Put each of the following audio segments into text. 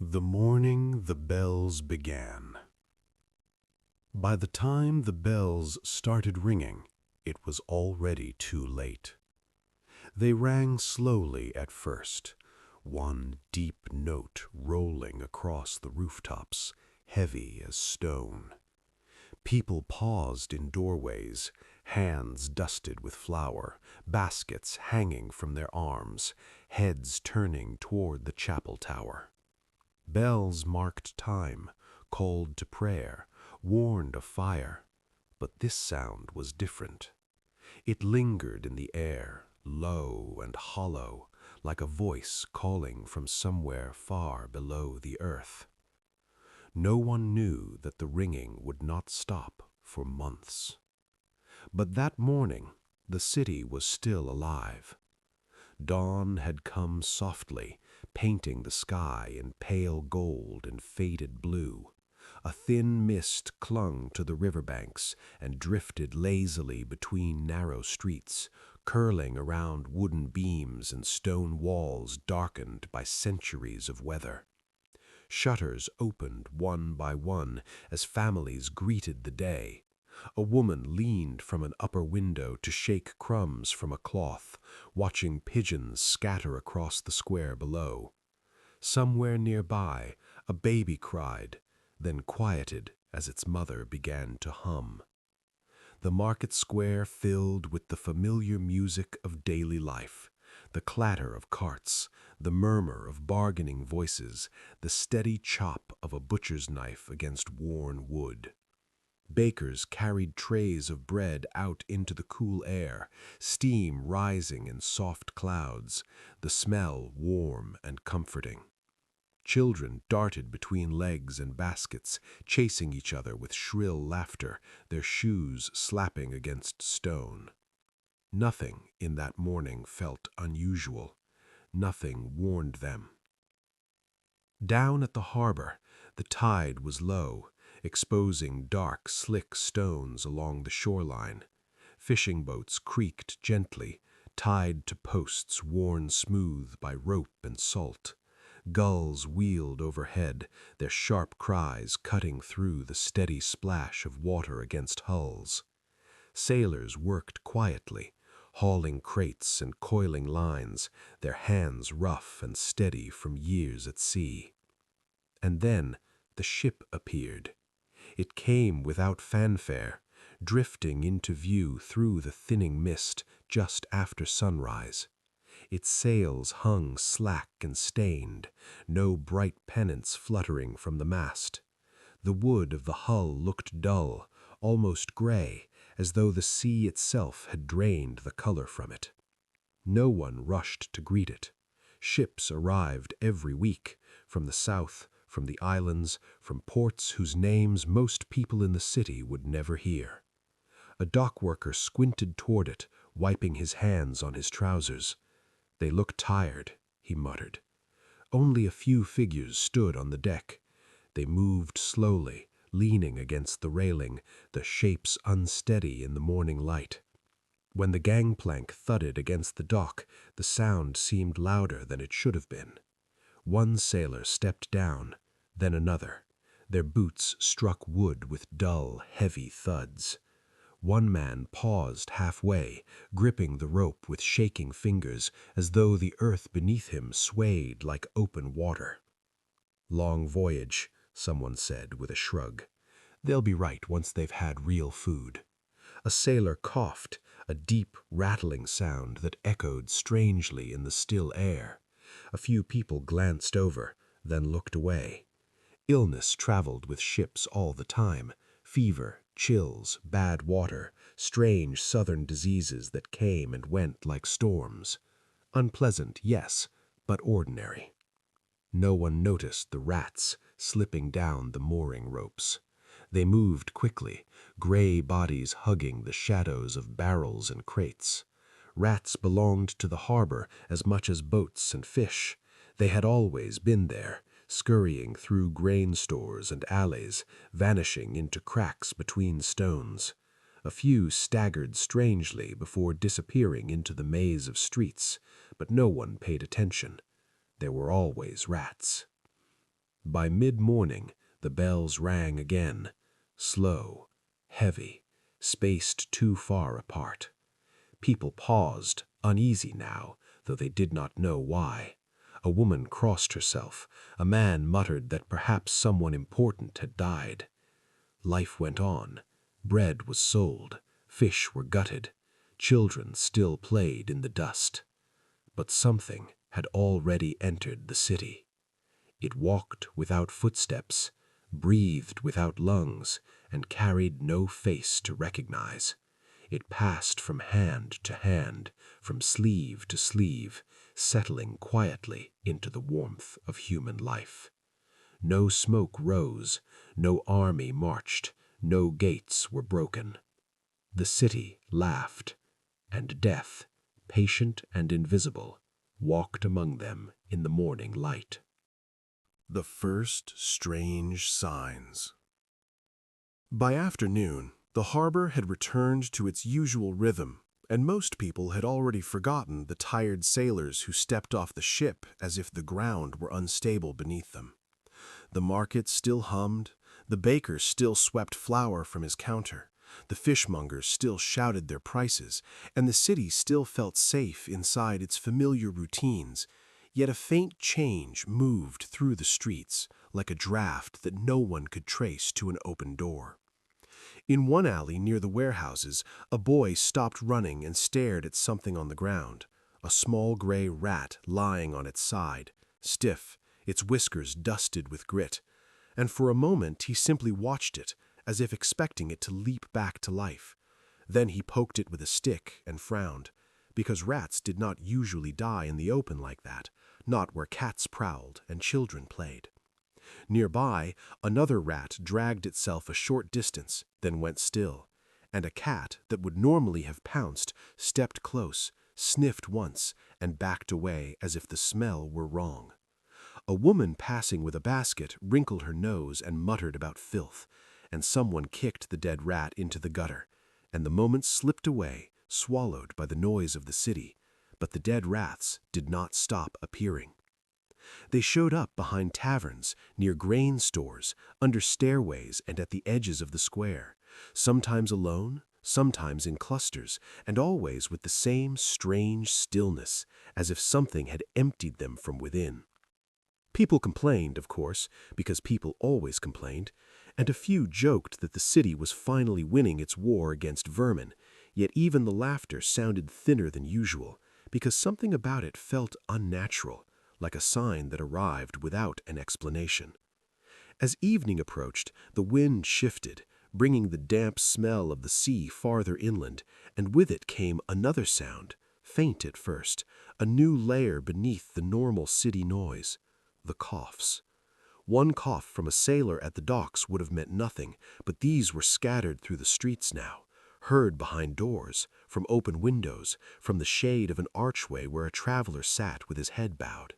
The morning the bells began. By the time the bells started ringing, it was already too late. They rang slowly at first, one deep note rolling across the rooftops, heavy as stone. People paused in doorways, hands dusted with flour, baskets hanging from their arms, heads turning toward the chapel tower. Bells marked time, called to prayer, warned of fire. But this sound was different. It lingered in the air, low and hollow, like a voice calling from somewhere far below the earth. No one knew that the ringing would not stop for months. But that morning, the city was still alive. Dawn had come softly, painting the sky in pale gold and faded blue. A thin mist clung to the riverbanks and drifted lazily between narrow streets, curling around wooden beams and stone walls darkened by centuries of weather. Shutters opened one by one as families greeted the day. A woman leaned from an upper window to shake crumbs from a cloth, watching pigeons scatter across the square below. Somewhere nearby, a baby cried, then quieted as its mother began to hum. The market square filled with the familiar music of daily life, the clatter of carts, the murmur of bargaining voices, the steady chop of a butcher's knife against worn wood. Bakers carried trays of bread out into the cool air, steam rising in soft clouds, the smell warm and comforting. Children darted between legs and baskets, chasing each other with shrill laughter, their shoes slapping against stone. Nothing in that morning felt unusual. Nothing warned them. Down at the harbor, the tide was low, exposing dark, slick stones along the shoreline. Fishing boats creaked gently, tied to posts worn smooth by rope and salt. Gulls wheeled overhead, their sharp cries cutting through the steady splash of water against hulls. Sailors worked quietly, hauling crates and coiling lines, their hands rough and steady from years at sea. And then the ship appeared. It came without fanfare, drifting into view through the thinning mist just after sunrise. Its sails hung slack and stained, no bright pennants fluttering from the mast. The wood of the hull looked dull, almost gray, as though the sea itself had drained the color from it. No one rushed to greet it. Ships arrived every week, from the south, from the islands, from ports whose names most people in the city would never hear. A dockworker squinted toward it, wiping his hands on his trousers. "They look tired," he muttered. Only a few figures stood on the deck. They moved slowly, leaning against the railing, the shapes unsteady in the morning light. When the gangplank thudded against the dock, the sound seemed louder than it should have been. One sailor stepped down, then another. Their boots struck wood with dull, heavy thuds. One man paused halfway, gripping the rope with shaking fingers, as though the earth beneath him swayed like open water. "Long voyage," someone said with a shrug. "They'll be right once they've had real food." A sailor coughed, a deep, rattling sound that echoed strangely in the still air. A few people glanced over, then looked away. Illness traveled with ships all the time. Fever, chills, bad water, strange southern diseases that came and went like storms. Unpleasant, yes, but ordinary. No one noticed the rats slipping down the mooring ropes. They moved quickly, gray bodies hugging the shadows of barrels and crates. Rats belonged to the harbor as much as boats and fish. They had always been there, scurrying through grain stores and alleys, vanishing into cracks between stones. A few staggered strangely before disappearing into the maze of streets, but no one paid attention. There were always rats. By mid-morning, the bells rang again, slow, heavy, spaced too far apart. People paused, uneasy now, though they did not know why. A woman crossed herself. A man muttered that perhaps someone important had died. Life went on. Bread was sold. Fish were gutted. Children still played in the dust. But something had already entered the city. It walked without footsteps, breathed without lungs, and carried no face to recognize. It passed from hand to hand, from sleeve to sleeve, settling quietly into the warmth of human life. No smoke rose, no army marched, no gates were broken. The city laughed, and death, patient and invisible, walked among them in the morning light. The first strange signs. By afternoon, the harbor had returned to its usual rhythm, and most people had already forgotten the tired sailors who stepped off the ship as if the ground were unstable beneath them. The market still hummed, the baker still swept flour from his counter, the fishmongers still shouted their prices, and the city still felt safe inside its familiar routines. Yet a faint change moved through the streets, like a draft that no one could trace to an open door. In one alley near the warehouses, a boy stopped running and stared at something on the ground, a small gray rat lying on its side, stiff, its whiskers dusted with grit, and for a moment he simply watched it, as if expecting it to leap back to life. Then he poked it with a stick and frowned, because rats did not usually die in the open like that, not where cats prowled and children played. Nearby, another rat dragged itself a short distance, then went still, and a cat that would normally have pounced stepped close, sniffed once, and backed away as if the smell were wrong. A woman passing with a basket wrinkled her nose and muttered about filth, and someone kicked the dead rat into the gutter, and the moment slipped away, swallowed by the noise of the city, but the dead rats did not stop appearing. They showed up behind taverns, near grain stores, under stairways and at the edges of the square, sometimes alone, sometimes in clusters, and always with the same strange stillness, as if something had emptied them from within. People complained, of course, because people always complained, and a few joked that the city was finally winning its war against vermin, yet even the laughter sounded thinner than usual, because something about it felt unnatural, like a sign that arrived without an explanation. As evening approached, the wind shifted, bringing the damp smell of the sea farther inland, and with it came another sound, faint at first, a new layer beneath the normal city noise, the coughs. One cough from a sailor at the docks would have meant nothing, but these were scattered through the streets now, heard behind doors, from open windows, from the shade of an archway where a traveler sat with his head bowed.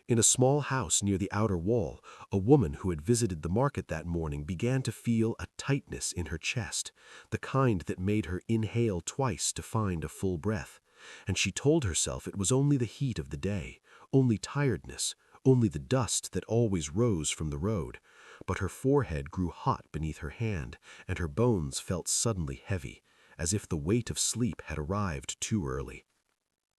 In a small house near the outer wall, a woman who had visited the market that morning began to feel a tightness in her chest, the kind that made her inhale twice to find a full breath, and she told herself it was only the heat of the day, only tiredness, only the dust that always rose from the road, but her forehead grew hot beneath her hand, and her bones felt suddenly heavy, as if the weight of sleep had arrived too early.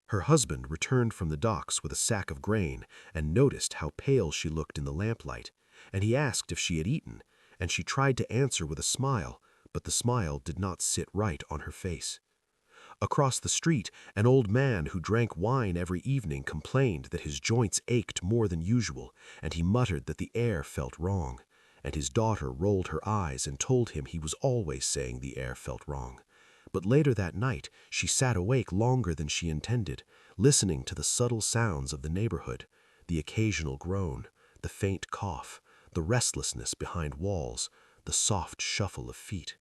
Her husband returned from the docks with a sack of grain and noticed how pale she looked in the lamplight, and he asked if she had eaten, and she tried to answer with a smile, but the smile did not sit right on her face. Across the street, an old man who drank wine every evening complained that his joints ached more than usual, and he muttered that the air felt wrong, and his daughter rolled her eyes and told him he was always saying the air felt wrong. But later that night, she sat awake longer than she intended, listening to the subtle sounds of the neighborhood, the occasional groan, the faint cough, the restlessness behind walls, the soft shuffle of feet.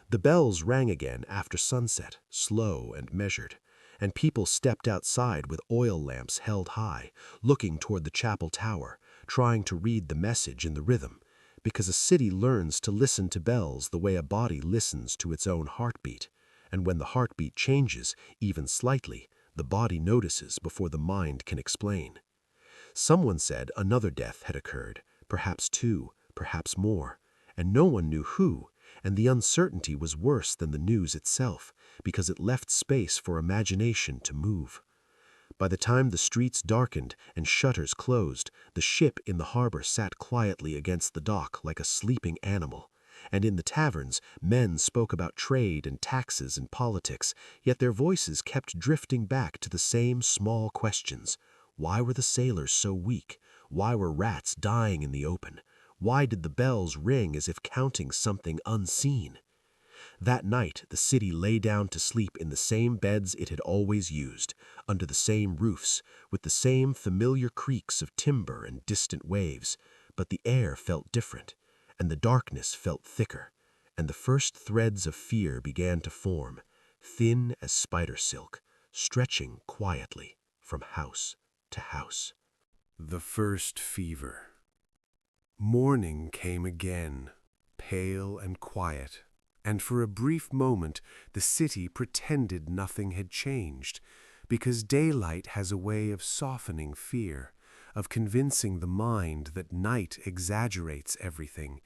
The bells rang again after sunset, slow and measured, and people stepped outside with oil lamps held high, looking toward the chapel tower, trying to read the message in the rhythm, because a city learns to listen to bells the way a body listens to its own heartbeat, and when the heartbeat changes, even slightly, the body notices before the mind can explain. Someone said another death had occurred, perhaps two, perhaps more, and no one knew who, and the uncertainty was worse than the news itself, because it left space for imagination to move. By the time the streets darkened and shutters closed, the ship in the harbor sat quietly against the dock like a sleeping animal, and in the taverns men spoke about trade and taxes and politics, yet their voices kept drifting back to the same small questions. Why were the sailors so weak? Why were rats dying in the open? Why did the bells ring as if counting something unseen? That night the city lay down to sleep in the same beds it had always used, under the same roofs, with the same familiar creaks of timber and distant waves, but the air felt different, and the darkness felt thicker, and the first threads of fear began to form, thin as spider silk, stretching quietly from house to house. The first fever. Morning came again, pale and quiet, and for a brief moment the city pretended nothing had changed, because daylight has a way of softening fear, of convincing the mind that night exaggerates everything.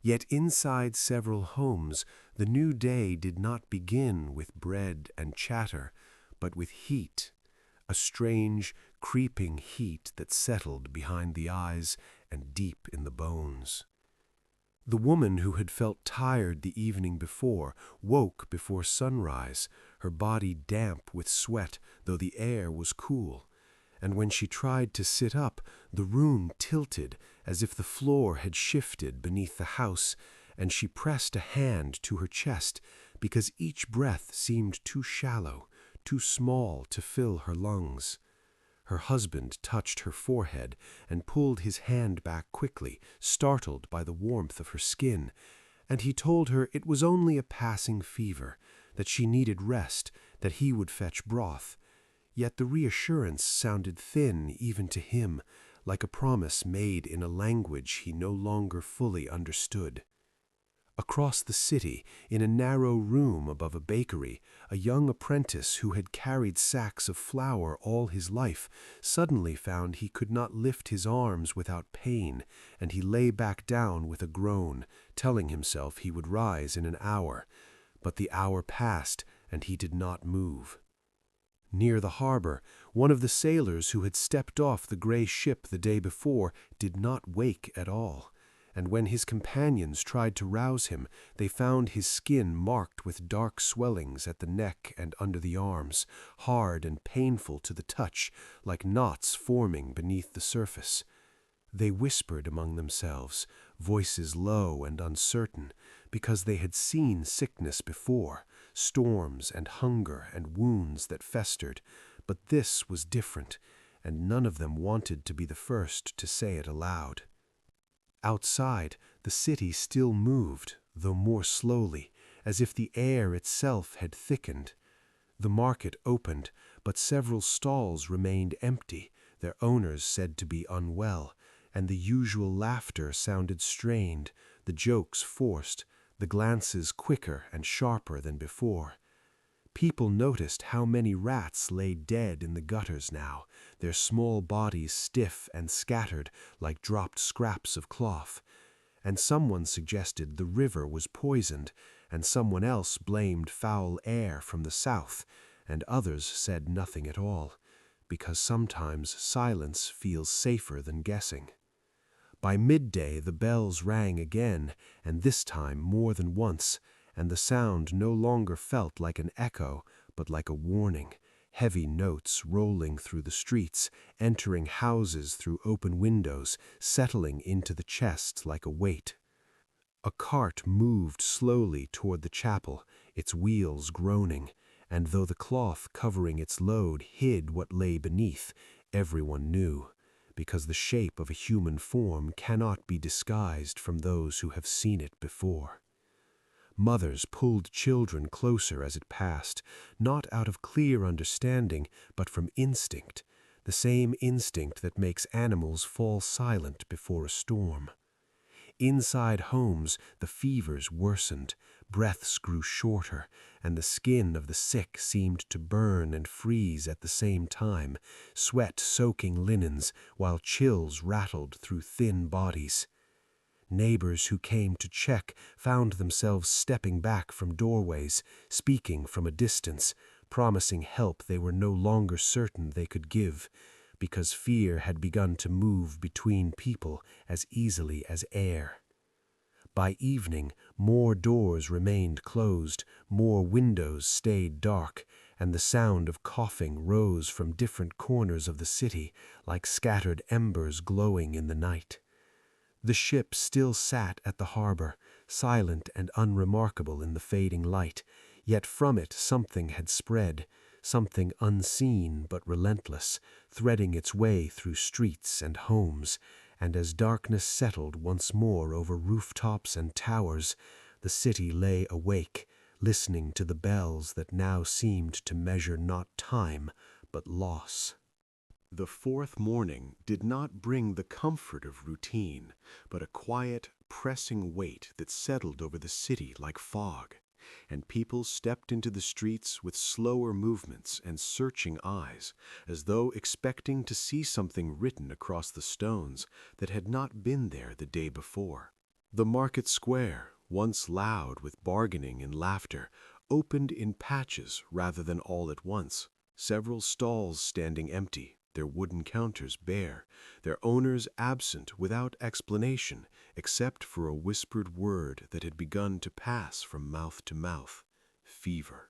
Yet inside several homes the new day did not begin with bread and chatter, but with heat, a strange, creeping heat that settled behind the eyes and deep in the bones. The woman who had felt tired the evening before woke before sunrise, her body damp with sweat, though the air was cool. And when she tried to sit up, the room tilted as if the floor had shifted beneath the house, and she pressed a hand to her chest because each breath seemed too shallow, too small to fill her lungs. Her husband touched her forehead and pulled his hand back quickly, startled by the warmth of her skin, and he told her it was only a passing fever, that she needed rest, that he would fetch broth. Yet the reassurance sounded thin even to him, like a promise made in a language he no longer fully understood. Across the city, in a narrow room above a bakery, a young apprentice who had carried sacks of flour all his life suddenly found he could not lift his arms without pain, and he lay back down with a groan, telling himself he would rise in an hour. But the hour passed, and he did not move. Near the harbor, one of the sailors who had stepped off the gray ship the day before did not wake at all, and when his companions tried to rouse him, they found his skin marked with dark swellings at the neck and under the arms, hard and painful to the touch, like knots forming beneath the surface. They whispered among themselves, voices low and uncertain, because they had seen sickness before, storms and hunger and wounds that festered, but this was different, and none of them wanted to be the first to say it aloud. Outside, the city still moved, though more slowly, as if the air itself had thickened. The market opened, but several stalls remained empty, their owners said to be unwell, and the usual laughter sounded strained, the jokes forced, the glances quicker and sharper than before. People noticed how many rats lay dead in the gutters now, their small bodies stiff and scattered like dropped scraps of cloth. And someone suggested the river was poisoned, and someone else blamed foul air from the south, and others said nothing at all, because sometimes silence feels safer than guessing. By midday the bells rang again, and this time more than once, and the sound no longer felt like an echo, but like a warning, heavy notes rolling through the streets, entering houses through open windows, settling into the chest like a weight. A cart moved slowly toward the chapel, its wheels groaning, and though the cloth covering its load hid what lay beneath, everyone knew, because the shape of a human form cannot be disguised from those who have seen it before. Mothers pulled children closer as it passed, not out of clear understanding, but from instinct, the same instinct that makes animals fall silent before a storm. Inside homes, the fevers worsened, breaths grew shorter, and the skin of the sick seemed to burn and freeze at the same time, sweat soaking linens while chills rattled through thin bodies. Neighbors who came to check found themselves stepping back from doorways, speaking from a distance, promising help they were no longer certain they could give, because fear had begun to move between people as easily as air. By evening, more doors remained closed, more windows stayed dark, and the sound of coughing rose from different corners of the city like scattered embers glowing in the night. The ship still sat at the harbor, silent and unremarkable in the fading light, yet from it something had spread, something unseen but relentless, threading its way through streets and homes, and as darkness settled once more over rooftops and towers, the city lay awake, listening to the bells that now seemed to measure not time, but loss. The fourth morning did not bring the comfort of routine, but a quiet, pressing weight that settled over the city like fog, and people stepped into the streets with slower movements and searching eyes, as though expecting to see something written across the stones that had not been there the day before. The market square, once loud with bargaining and laughter, opened in patches rather than all at once, several stalls standing empty, their wooden counters bare, their owners absent without explanation except for a whispered word that had begun to pass from mouth to mouth: fever.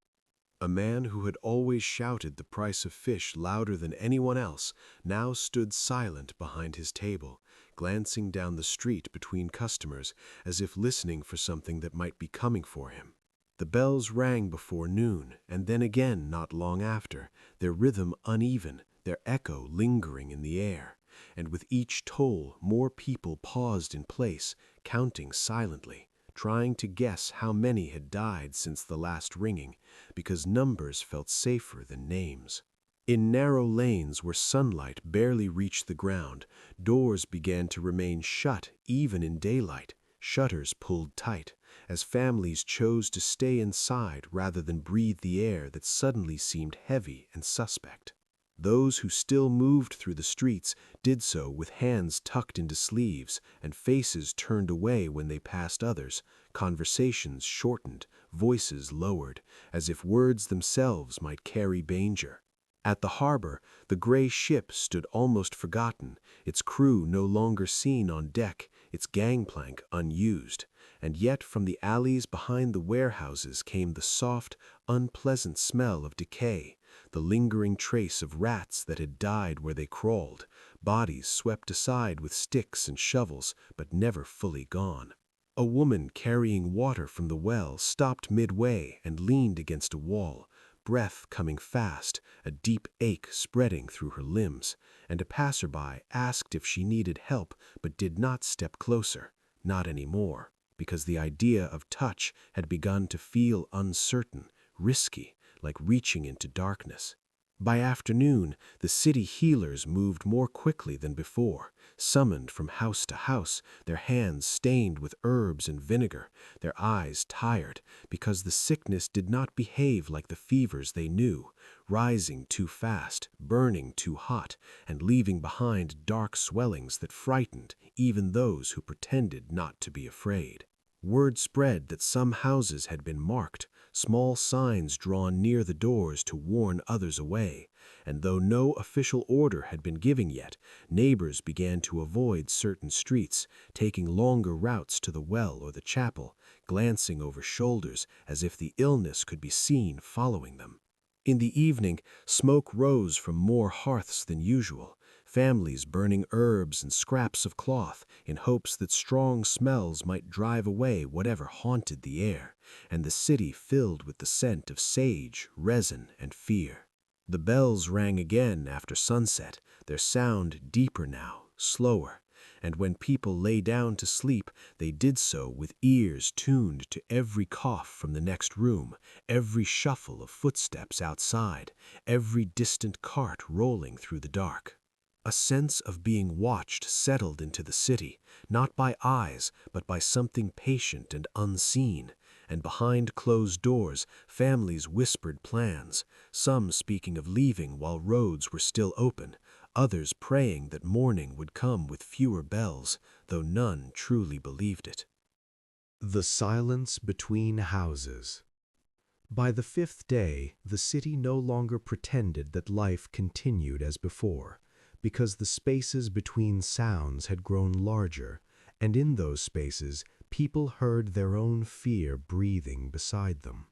A man who had always shouted the price of fish louder than anyone else now stood silent behind his table, glancing down the street between customers as if listening for something that might be coming for him. The bells rang before noon, and then again not long after, their rhythm uneven, their echo lingering in the air, and with each toll more people paused in place, counting silently, trying to guess how many had died since the last ringing, because numbers felt safer than names. In narrow lanes where sunlight barely reached the ground, doors began to remain shut even in daylight, shutters pulled tight, as families chose to stay inside rather than breathe the air that suddenly seemed heavy and suspect. Those who still moved through the streets did so with hands tucked into sleeves and faces turned away when they passed others, conversations shortened, voices lowered, as if words themselves might carry danger. At the harbor, the gray ship stood almost forgotten, its crew no longer seen on deck, its gangplank unused, and yet from the alleys behind the warehouses came the soft, unpleasant smell of decay, the lingering trace of rats that had died where they crawled, bodies swept aside with sticks and shovels, but never fully gone. A woman carrying water from the well stopped midway and leaned against a wall, breath coming fast, a deep ache spreading through her limbs, and a passerby asked if she needed help but did not step closer, not anymore, because the idea of touch had begun to feel uncertain, risky, like reaching into darkness. By afternoon, the city healers moved more quickly than before, summoned from house to house, their hands stained with herbs and vinegar, their eyes tired, because the sickness did not behave like the fevers they knew, rising too fast, burning too hot, and leaving behind dark swellings that frightened even those who pretended not to be afraid. Word spread that some houses had been marked, small signs drawn near the doors to warn others away, and though no official order had been given yet, neighbors began to avoid certain streets, taking longer routes to the well or the chapel, glancing over shoulders as if the illness could be seen following them. In the evening, smoke rose from more hearths than usual, families burning herbs and scraps of cloth in hopes that strong smells might drive away whatever haunted the air, and the city filled with the scent of sage, resin, and fear. The bells rang again after sunset, their sound deeper now, slower, and when people lay down to sleep, they did so with ears tuned to every cough from the next room, every shuffle of footsteps outside, every distant cart rolling through the dark. A sense of being watched settled into the city, not by eyes, but by something patient and unseen. And behind closed doors, families whispered plans, some speaking of leaving while roads were still open, others praying that morning would come with fewer bells, though none truly believed it. The silence between houses. By the fifth day, the city no longer pretended that life continued as before, because the spaces between sounds had grown larger, and in those spaces people heard their own fear breathing beside them.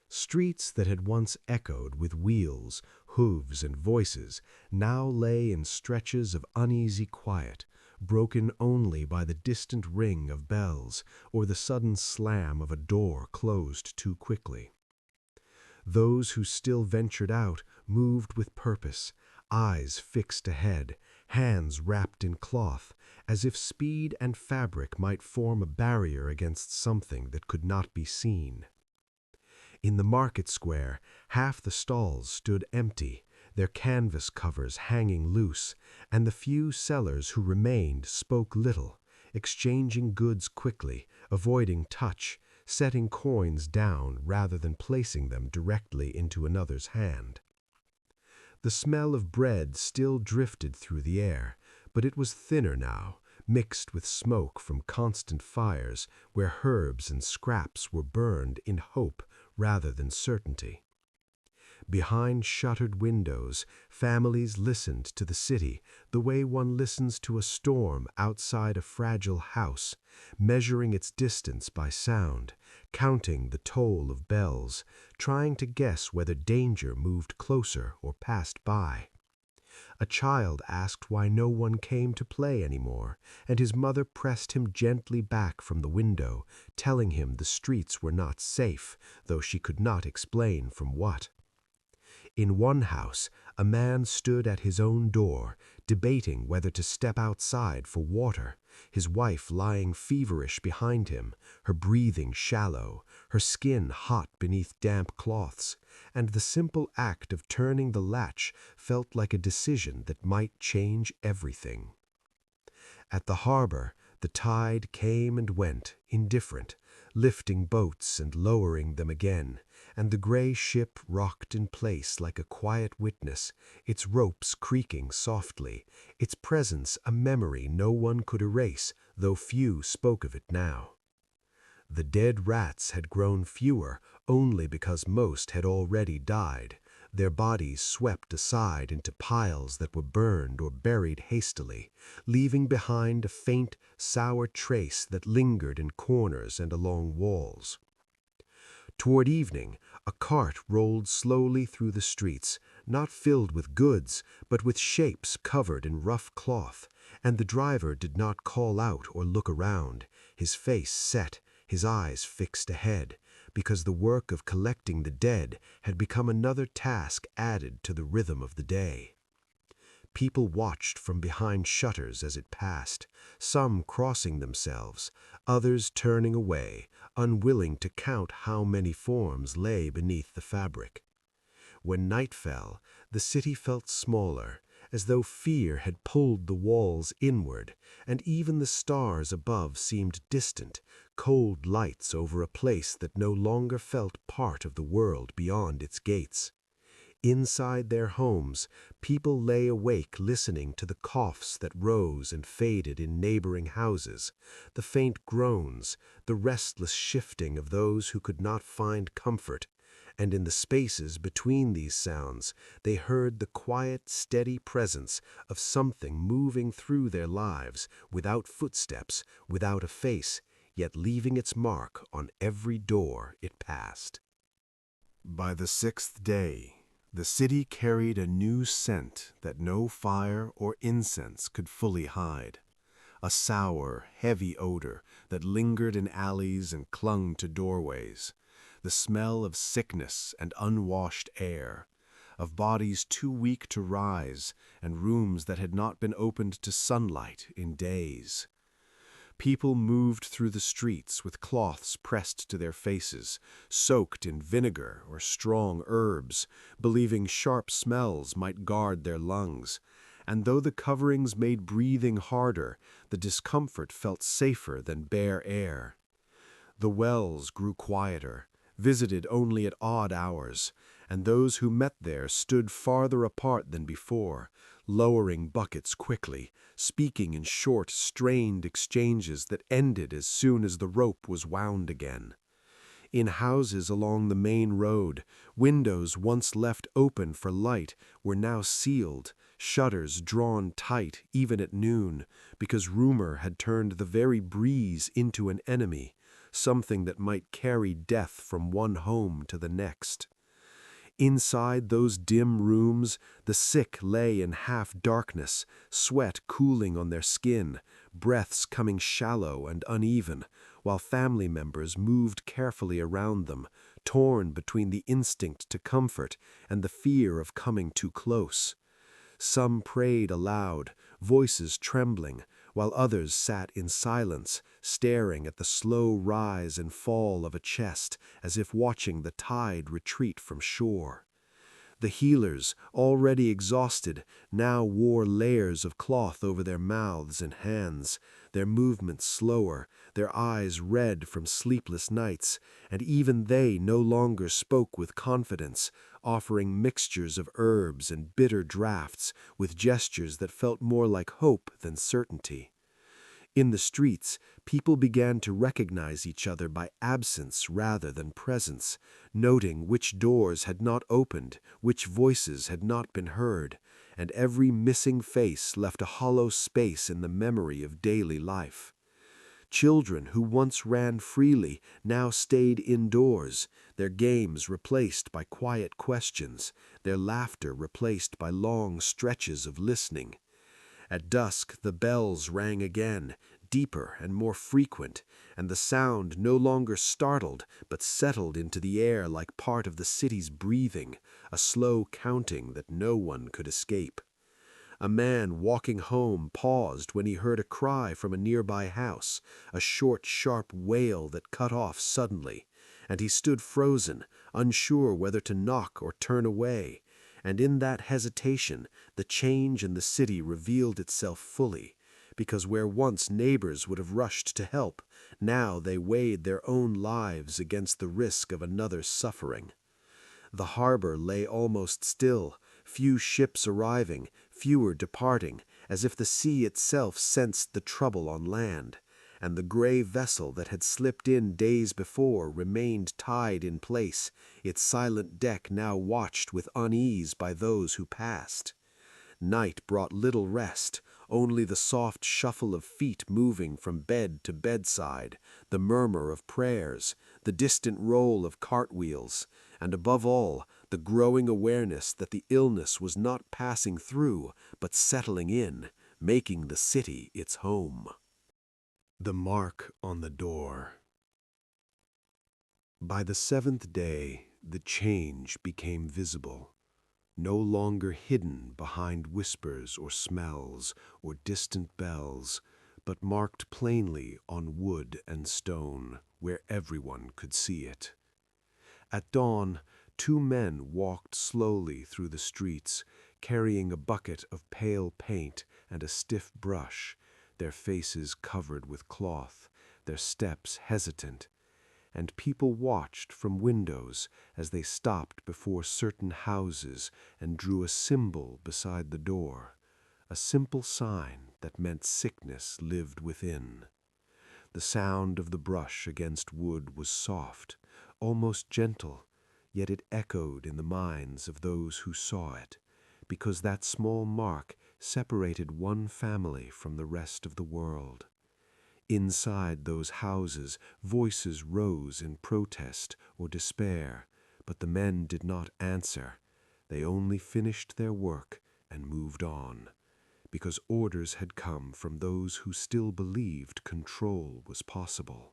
Streets that had once echoed with wheels, hooves, and voices now lay in stretches of uneasy quiet, broken only by the distant ring of bells or the sudden slam of a door closed too quickly. Those who still ventured out moved with purpose, eyes fixed ahead, hands wrapped in cloth, as if speed and fabric might form a barrier against something that could not be seen. In the market square, half the stalls stood empty, their canvas covers hanging loose, and the few sellers who remained spoke little, exchanging goods quickly, avoiding touch, setting coins down rather than placing them directly into another's hand. The smell of bread still drifted through the air, but it was thinner now, mixed with smoke from constant fires where herbs and scraps were burned in hope rather than certainty. Behind shuttered windows, families listened to the city the way one listens to a storm outside a fragile house, measuring its distance by sound, counting the toll of bells, trying to guess whether danger moved closer or passed by. A child asked why no one came to play anymore, and his mother pressed him gently back from the window, telling him the streets were not safe, though she could not explain from what. In one house, a man stood at his own door, debating whether to step outside for water, his wife lying feverish behind him, her breathing shallow, her skin hot beneath damp cloths, and the simple act of turning the latch felt like a decision that might change everything. At the harbor, the tide came and went, indifferent, lifting boats and lowering them again, and the gray ship rocked in place like a quiet witness, its ropes creaking softly, its presence a memory no one could erase, though few spoke of it now. The dead rats had grown fewer only because most had already died, their bodies swept aside into piles that were burned or buried hastily, leaving behind a faint, sour trace that lingered in corners and along walls. Toward evening, a cart rolled slowly through the streets, not filled with goods, but with shapes covered in rough cloth, and the driver did not call out or look around, his face set, his eyes fixed ahead, because the work of collecting the dead had become another task added to the rhythm of the day. People watched from behind shutters as it passed, some crossing themselves, others turning away, unwilling to count how many forms lay beneath the fabric. When night fell, the city felt smaller, as though fear had pulled the walls inward, and even the stars above seemed distant, cold lights over a place that no longer felt part of the world beyond its gates. Inside their homes, people lay awake listening to the coughs that rose and faded in neighboring houses, the faint groans, the restless shifting of those who could not find comfort, and in the spaces between these sounds they heard the quiet, steady presence of something moving through their lives, without footsteps, without a face, yet leaving its mark on every door it passed. By the sixth day, the city carried a new scent that no fire or incense could fully hide, a sour, heavy odor that lingered in alleys and clung to doorways, the smell of sickness and unwashed air, of bodies too weak to rise and rooms that had not been opened to sunlight in days. People moved through the streets with cloths pressed to their faces, soaked in vinegar or strong herbs, believing sharp smells might guard their lungs, And though the coverings made breathing harder, the discomfort felt safer than bare air. The wells grew quieter, visited only at odd hours, and those who met there stood farther apart than before, lowering buckets quickly, speaking in short, strained exchanges that ended as soon as the rope was wound again. In houses along the main road, windows once left open for light were now sealed, shutters drawn tight even at noon, because rumor had turned the very breeze into an enemy, something that might carry death from one home to the next. Inside those dim rooms, the sick lay in half-darkness, sweat cooling on their skin, breaths coming shallow and uneven, while family members moved carefully around them, torn between the instinct to comfort and the fear of coming too close. Some prayed aloud, voices trembling, while others sat in silence, staring at the slow rise and fall of a chest as if watching the tide retreat from shore. The healers, already exhausted, now wore layers of cloth over their mouths and hands, their movements slower, their eyes red from sleepless nights, and even they no longer spoke with confidence, offering mixtures of herbs and bitter draughts with gestures that felt more like hope than certainty. In the streets, people began to recognize each other by absence rather than presence, noting which doors had not opened, which voices had not been heard, and every missing face left a hollow space in the memory of daily life. Children who once ran freely now stayed indoors, their games replaced by quiet questions, their laughter replaced by long stretches of listening. At dusk the bells rang again, deeper and more frequent, and the sound no longer startled but settled into the air like part of the city's breathing, a slow counting that no one could escape. A man walking home paused when he heard a cry from a nearby house, a short, sharp wail that cut off suddenly, and he stood frozen, unsure whether to knock or turn away. And in that hesitation, the change in the city revealed itself fully, because where once neighbors would have rushed to help, now they weighed their own lives against the risk of another's suffering. The harbor lay almost still, few ships arriving, fewer departing, as if the sea itself sensed the trouble on land, and the gray vessel that had slipped in days before remained tied in place, its silent deck now watched with unease by those who passed. Night brought little rest, only the soft shuffle of feet moving from bed to bedside, the murmur of prayers, the distant roll of cartwheels, and above all, the growing awareness that the illness was not passing through, but settling in, making the city its home. The mark on the door. By the seventh day, the change became visible, no longer hidden behind whispers or smells or distant bells, but marked plainly on wood and stone, where everyone could see it. At dawn, two men walked slowly through the streets, carrying a bucket of pale paint and a stiff brush, their faces covered with cloth, their steps hesitant, and people watched from windows as they stopped before certain houses and drew a symbol beside the door, a simple sign that meant sickness lived within. The sound of the brush against wood was soft, almost gentle, yet it echoed in the minds of those who saw it, because that small mark separated one family from the rest of the world. Inside those houses, voices rose in protest or despair, but the men did not answer. They only finished their work and moved on, because orders had come from those who still believed control was possible.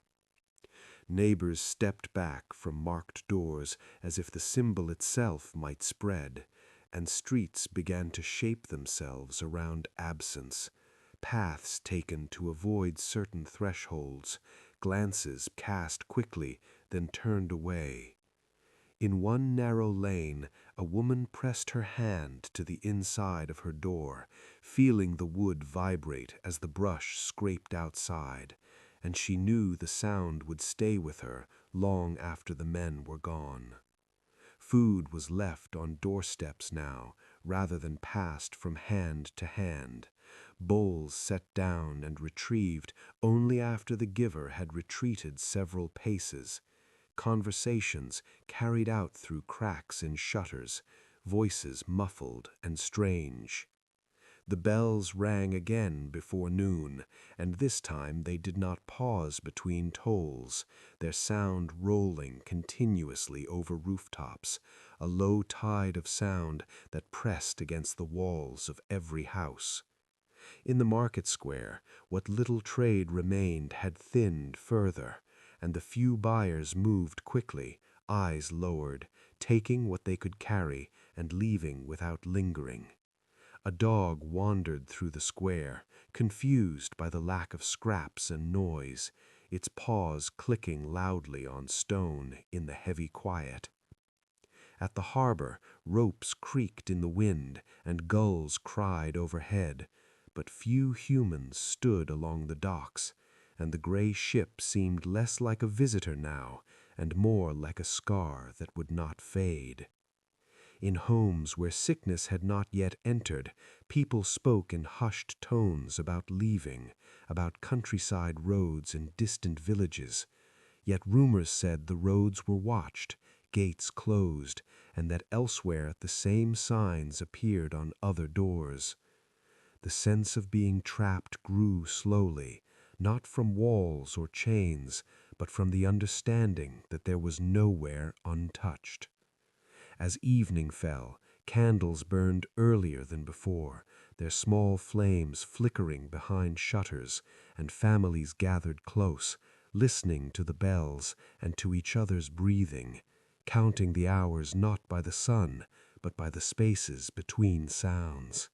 Neighbors stepped back from marked doors as if the symbol itself might spread, and streets began to shape themselves around absence, paths taken to avoid certain thresholds, glances cast quickly, then turned away. In one narrow lane, a woman pressed her hand to the inside of her door, feeling the wood vibrate as the brush scraped outside, and she knew the sound would stay with her long after the men were gone. Food was left on doorsteps now, rather than passed from hand to hand, bowls set down and retrieved only after the giver had retreated several paces, conversations carried out through cracks in shutters, voices muffled and strange. The bells rang again before noon, and this time they did not pause between tolls, their sound rolling continuously over rooftops, a low tide of sound that pressed against the walls of every house. In the market square, what little trade remained had thinned further, and the few buyers moved quickly, eyes lowered, taking what they could carry and leaving without lingering. A dog wandered through the square, confused by the lack of scraps and noise, its paws clicking loudly on stone in the heavy quiet. At the harbor, ropes creaked in the wind and gulls cried overhead, but few humans stood along the docks, and the gray ship seemed less like a visitor now and more like a scar that would not fade. In homes where sickness had not yet entered, people spoke in hushed tones about leaving, about countryside roads and distant villages. Yet rumors said the roads were watched, gates closed, and that elsewhere the same signs appeared on other doors. The sense of being trapped grew slowly, not from walls or chains, but from the understanding that there was nowhere untouched. As evening fell, candles burned earlier than before, their small flames flickering behind shutters, and families gathered close, listening to the bells and to each other's breathing, counting the hours not by the sun, but by the spaces between sounds.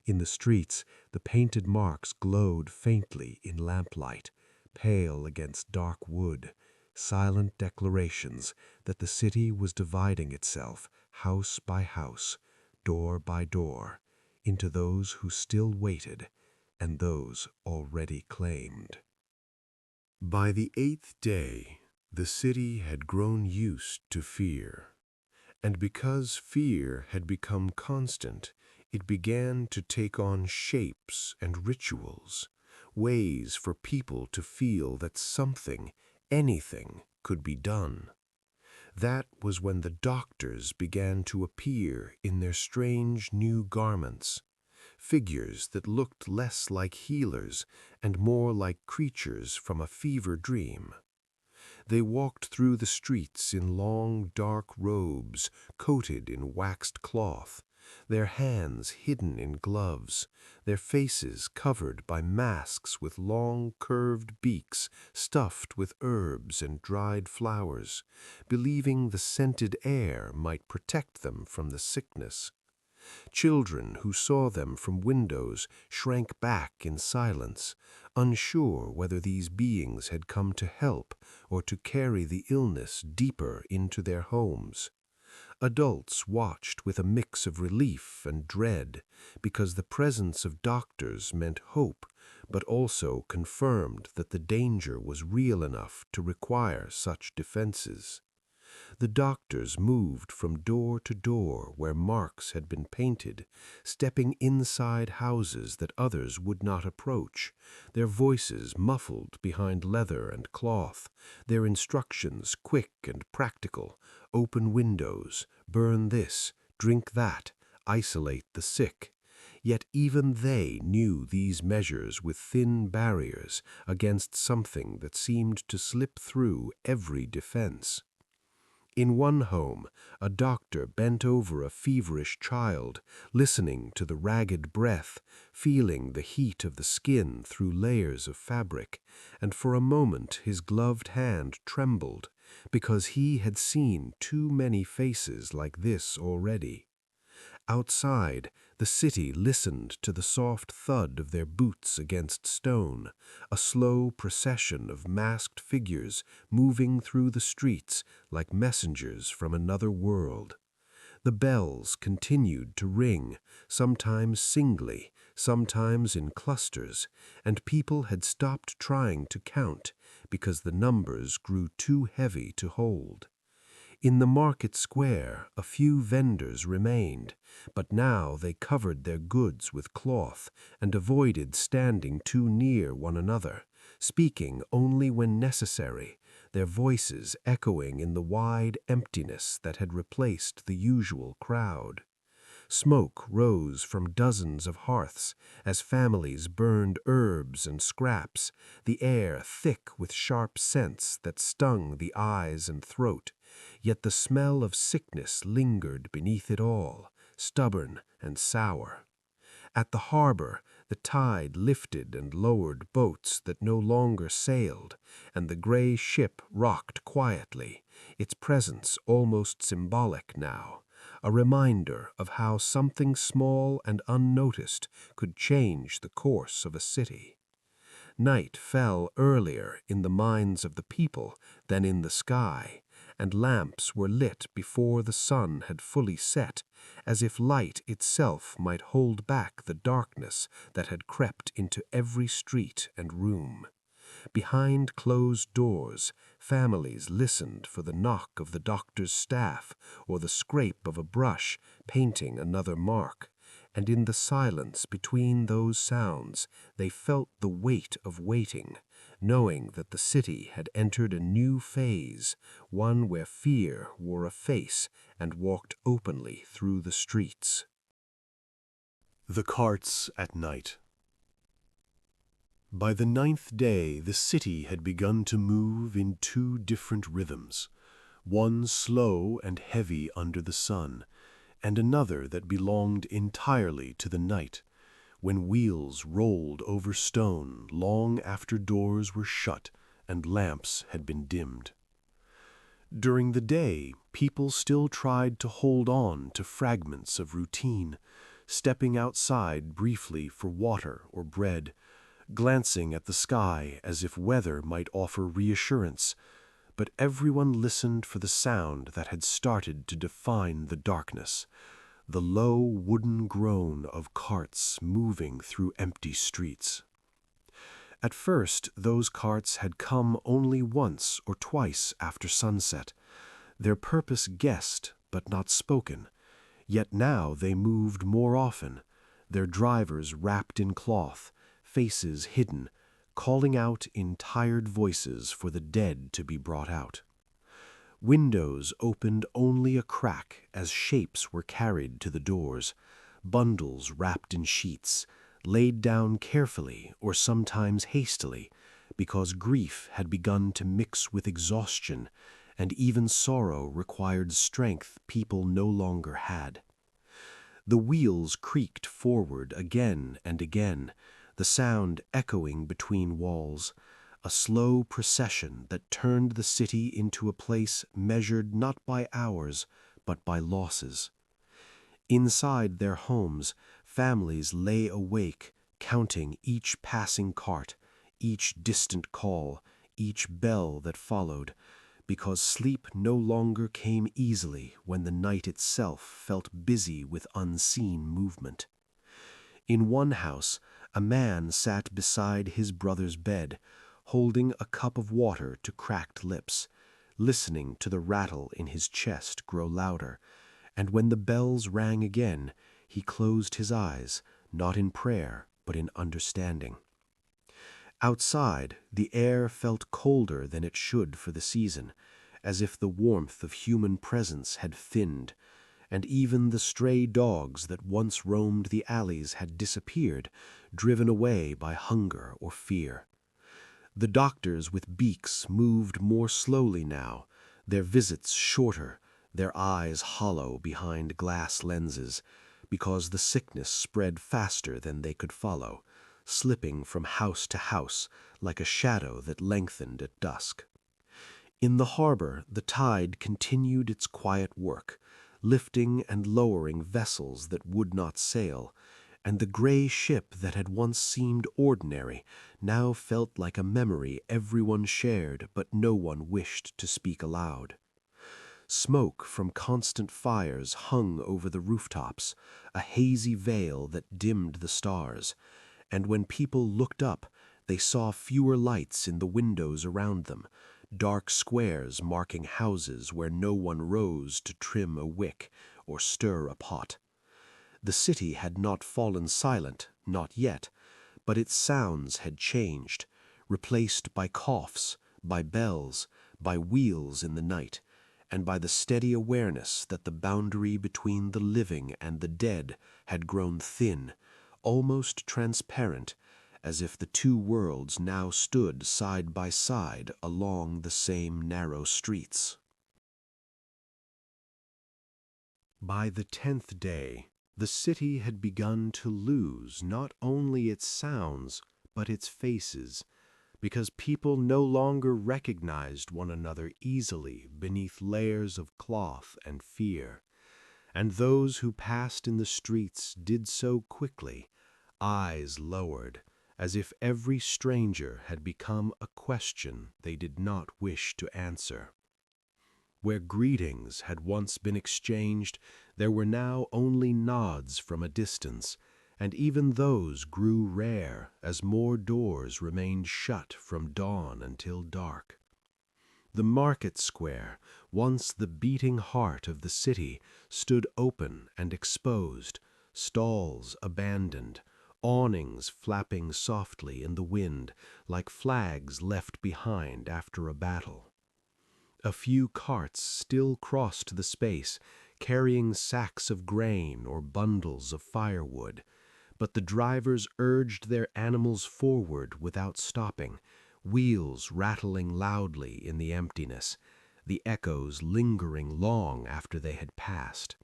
In the streets, the painted marks glowed faintly in lamplight, pale against dark wood, silent declarations that the city was dividing itself, house by house, door by door, into those who still waited and those already claimed. By the 8th day, the city had grown used to fear, and because fear had become constant, it began to take on shapes and rituals, ways for people to feel that something, anything, could be done. That was when the doctors began to appear in their strange new garments, figures that looked less like healers and more like creatures from a fever dream. They walked through the streets in long, dark robes coated in waxed cloth, their hands hidden in gloves, their faces covered by masks with long, curved beaks stuffed with herbs and dried flowers, believing the scented air might protect them from the sickness. Children who saw them from windows shrank back in silence, unsure whether these beings had come to help or to carry the illness deeper into their homes. Adults watched with a mix of relief and dread, because the presence of doctors meant hope, but also confirmed that the danger was real enough to require such defenses. The doctors moved from door to door where marks had been painted, stepping inside houses that others would not approach, their voices muffled behind leather and cloth, their instructions quick and practical: open windows, burn this, drink that, isolate the sick. Yet even they knew these measures with thin barriers against something that seemed to slip through every defense. In one home, a doctor bent over a feverish child, listening to the ragged breath, feeling the heat of the skin through layers of fabric, and for a moment his gloved hand trembled, because he had seen too many faces like this already. Outside, The city listened to the soft thud of their boots against stone, a slow procession of masked figures moving through the streets like messengers from another world. The bells continued to ring, sometimes singly, sometimes in clusters, and people had stopped trying to count because the numbers grew too heavy to hold. In the market square, a few vendors remained, but now they covered their goods with cloth and avoided standing too near one another, speaking only when necessary, their voices echoing in the wide emptiness that had replaced the usual crowd. Smoke rose from dozens of hearths as families burned herbs and scraps, the air thick with sharp scents that stung the eyes and throat, yet the smell of sickness lingered beneath it all, stubborn and sour. At the harbor, the tide lifted and lowered boats that no longer sailed, and the gray ship rocked quietly, its presence almost symbolic now, a reminder of how something small and unnoticed could change the course of a city. Night fell earlier in the minds of the people than in the sky, and lamps were lit before the sun had fully set, as if light itself might hold back the darkness that had crept into every street and room. Behind closed doors, families listened for the knock of the doctor's staff or the scrape of a brush painting another mark, and in the silence between those sounds they felt the weight of waiting, knowing that the city had entered a new phase, one where fear wore a face and walked openly through the streets. The carts at night. By the 9th day, the city had begun to move in two different rhythms, one slow and heavy under the sun, and another that belonged entirely to the night, when wheels rolled over stone long after doors were shut and lamps had been dimmed. During the day, people still tried to hold on to fragments of routine, stepping outside briefly for water or bread, glancing at the sky as if weather might offer reassurance, but everyone listened for the sound that had started to define the darkness, the low wooden groan of carts moving through empty streets. At first, those carts had come only once or twice after sunset, their purpose guessed but not spoken, yet now they moved more often, their drivers wrapped in cloth, faces hidden, calling out in tired voices for the dead to be brought out. Windows opened only a crack as shapes were carried to the doors, bundles wrapped in sheets, laid down carefully or sometimes hastily, because grief had begun to mix with exhaustion, and even sorrow required strength people no longer had. The wheels creaked forward again and again, the sound echoing between walls, a slow procession that turned the city into a place measured not by hours, but by losses. Inside their homes, families lay awake, counting each passing cart, each distant call, each bell that followed, because sleep no longer came easily when the night itself felt busy with unseen movement. In one house, a man sat beside his brother's bed, holding a cup of water to cracked lips, listening to the rattle in his chest grow louder, and when the bells rang again, he closed his eyes, not in prayer, but in understanding. Outside, the air felt colder than it should for the season, as if the warmth of human presence had thinned, and even the stray dogs that once roamed the alleys had disappeared, driven away by hunger or fear. The doctors with beaks moved more slowly now, their visits shorter, their eyes hollow behind glass lenses, because the sickness spread faster than they could follow, slipping from house to house like a shadow that lengthened at dusk. In the harbor, the tide continued its quiet work, lifting and lowering vessels that would not sail, and the gray ship that had once seemed ordinary now felt like a memory everyone shared but no one wished to speak aloud. Smoke from constant fires hung over the rooftops, a hazy veil that dimmed the stars, and when people looked up, they saw fewer lights in the windows around them, dark squares marking houses where no one rose to trim a wick or stir a pot. The city had not fallen silent, not yet, but its sounds had changed, replaced by coughs, by bells, by wheels in the night, and by the steady awareness that the boundary between the living and the dead had grown thin, almost transparent, as if the two worlds now stood side by side along the same narrow streets. By the 10th day, the city had begun to lose not only its sounds, but its faces, because people no longer recognized one another easily beneath layers of cloth and fear, and those who passed in the streets did so quickly, eyes lowered, as if every stranger had become a question they did not wish to answer. Where greetings had once been exchanged, there were now only nods from a distance, and even those grew rare as more doors remained shut from dawn until dark. The market square, once the beating heart of the city, stood open and exposed, stalls abandoned, awnings flapping softly in the wind like flags left behind after a battle. A few carts still crossed the space, carrying sacks of grain or bundles of firewood, but the drivers urged their animals forward without stopping, wheels rattling loudly in the emptiness, the echoes lingering long after they had passed.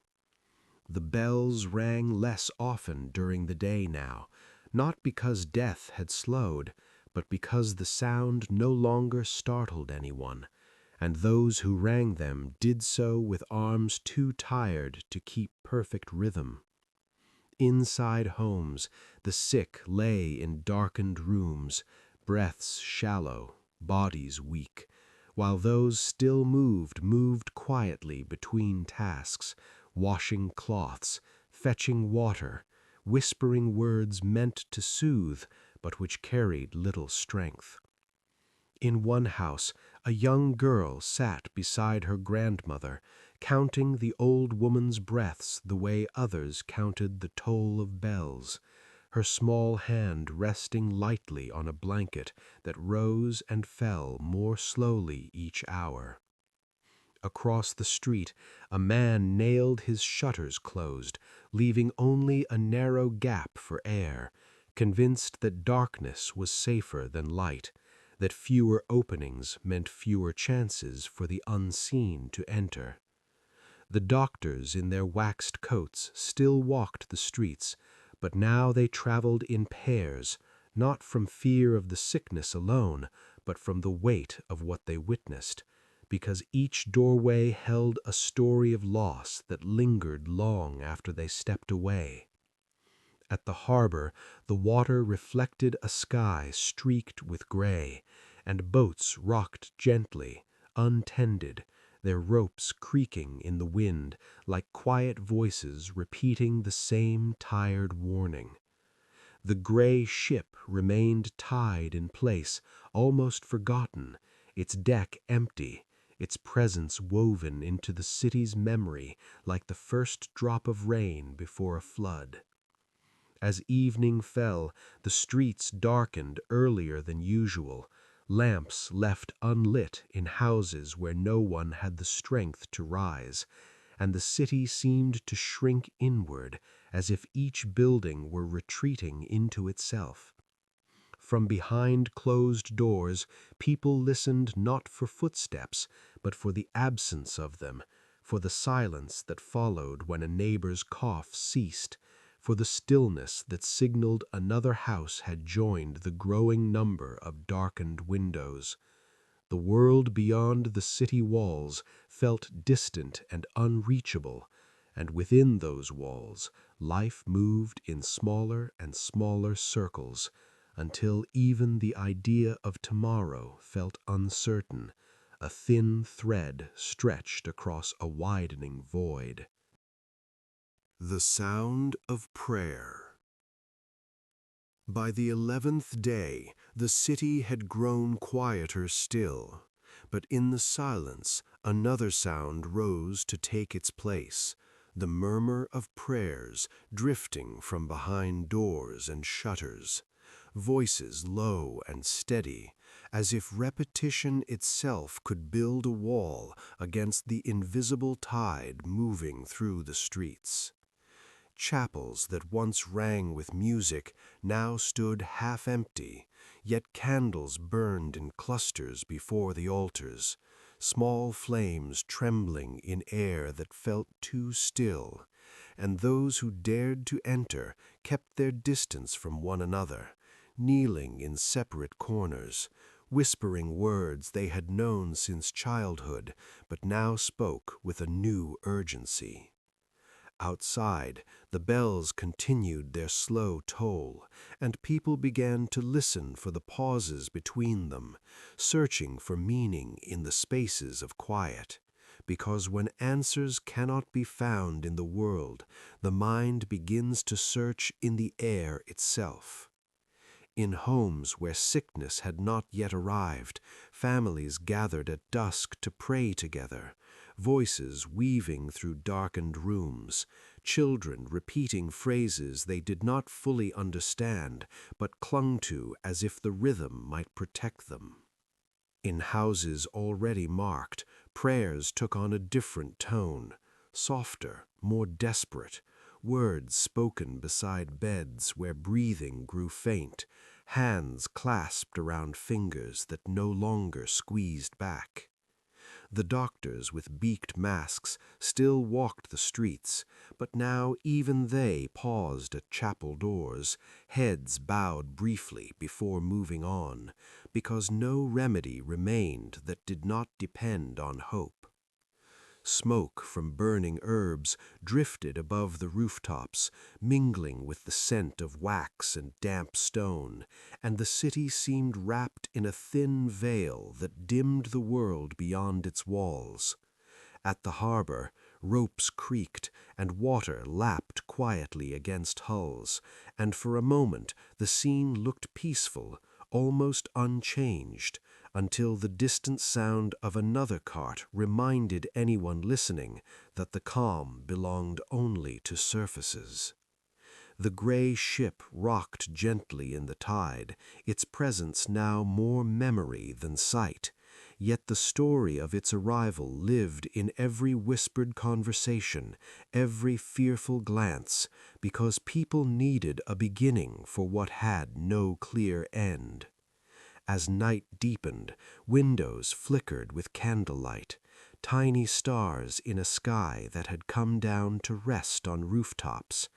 The bells rang less often during the day now, not because death had slowed, but because the sound no longer startled anyone, and those who rang them did so with arms too tired to keep perfect rhythm. Inside homes, the sick lay in darkened rooms, breaths shallow, bodies weak, while those still moved quietly between tasks, washing cloths, fetching water, whispering words meant to soothe, but which carried little strength. In one house, a young girl sat beside her grandmother, counting the old woman's breaths the way others counted the toll of bells, her small hand resting lightly on a blanket that rose and fell more slowly each hour. Across the street, a man nailed his shutters closed, leaving only a narrow gap for air, convinced that darkness was safer than light, that fewer openings meant fewer chances for the unseen to enter. The doctors in their waxed coats still walked the streets, but now they traveled in pairs, not from fear of the sickness alone, but from the weight of what they witnessed, because each doorway held a story of loss that lingered long after they stepped away. At the harbor, the water reflected a sky streaked with gray, and boats rocked gently, untended, their ropes creaking in the wind like quiet voices repeating the same tired warning. The gray ship remained tied in place, almost forgotten, its deck empty, its presence woven into the city's memory like the first drop of rain before a flood. As evening fell, the streets darkened earlier than usual, lamps left unlit in houses where no one had the strength to rise, and the city seemed to shrink inward, as if each building were retreating into itself. From behind closed doors, people listened not for footsteps, but for the absence of them, for the silence that followed when a neighbor's cough ceased, for the stillness that signaled another house had joined the growing number of darkened windows. The world beyond the city walls felt distant and unreachable, and within those walls, life moved in smaller and smaller circles until even the idea of tomorrow felt uncertain, a thin thread stretched across a widening void. The sound of prayer. By the 11th day, the city had grown quieter still, but in the silence another sound rose to take its place, the murmur of prayers drifting from behind doors and shutters, voices low and steady, as if repetition itself could build a wall against the invisible tide moving through the streets. Chapels that once rang with music now stood half empty, yet candles burned in clusters before the altars, small flames trembling in air that felt too still, and those who dared to enter kept their distance from one another, kneeling in separate corners, whispering words they had known since childhood, but now spoke with a new urgency. Outside, the bells continued their slow toll, and people began to listen for the pauses between them, searching for meaning in the spaces of quiet, because when answers cannot be found in the world, the mind begins to search in the air itself. In homes where sickness had not yet arrived, families gathered at dusk to pray together, voices weaving through darkened rooms, children repeating phrases they did not fully understand but clung to as if the rhythm might protect them. In houses already marked, prayers took on a different tone, softer, more desperate, words spoken beside beds where breathing grew faint, hands clasped around fingers that no longer squeezed back. The doctors with beaked masks still walked the streets, but now even they paused at chapel doors, heads bowed briefly before moving on, because no remedy remained that did not depend on hope. Smoke from burning herbs drifted above the rooftops, mingling with the scent of wax and damp stone, and the city seemed wrapped in a thin veil that dimmed the world beyond its walls. At the harbor, ropes creaked and water lapped quietly against hulls, and for a moment the scene looked peaceful, almost unchanged, until the distant sound of another cart reminded anyone listening that the calm belonged only to surfaces. The gray ship rocked gently in the tide, its presence now more memory than sight, yet the story of its arrival lived in every whispered conversation, every fearful glance, because people needed a beginning for what had no clear end. As night deepened, windows flickered with candlelight, tiny stars in a sky that had come down to rest on rooftops,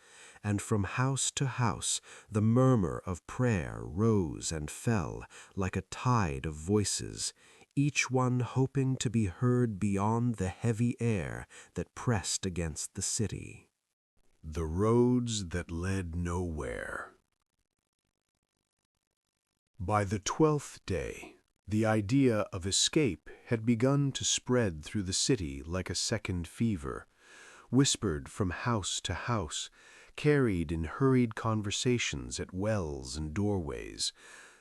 and from house to house the murmur of prayer rose and fell like a tide of voices, each one hoping to be heard beyond the heavy air that pressed against the city. The roads that led nowhere. By the 12th day, the idea of escape had begun to spread through the city like a second fever, whispered from house to house, carried in hurried conversations at wells and doorways,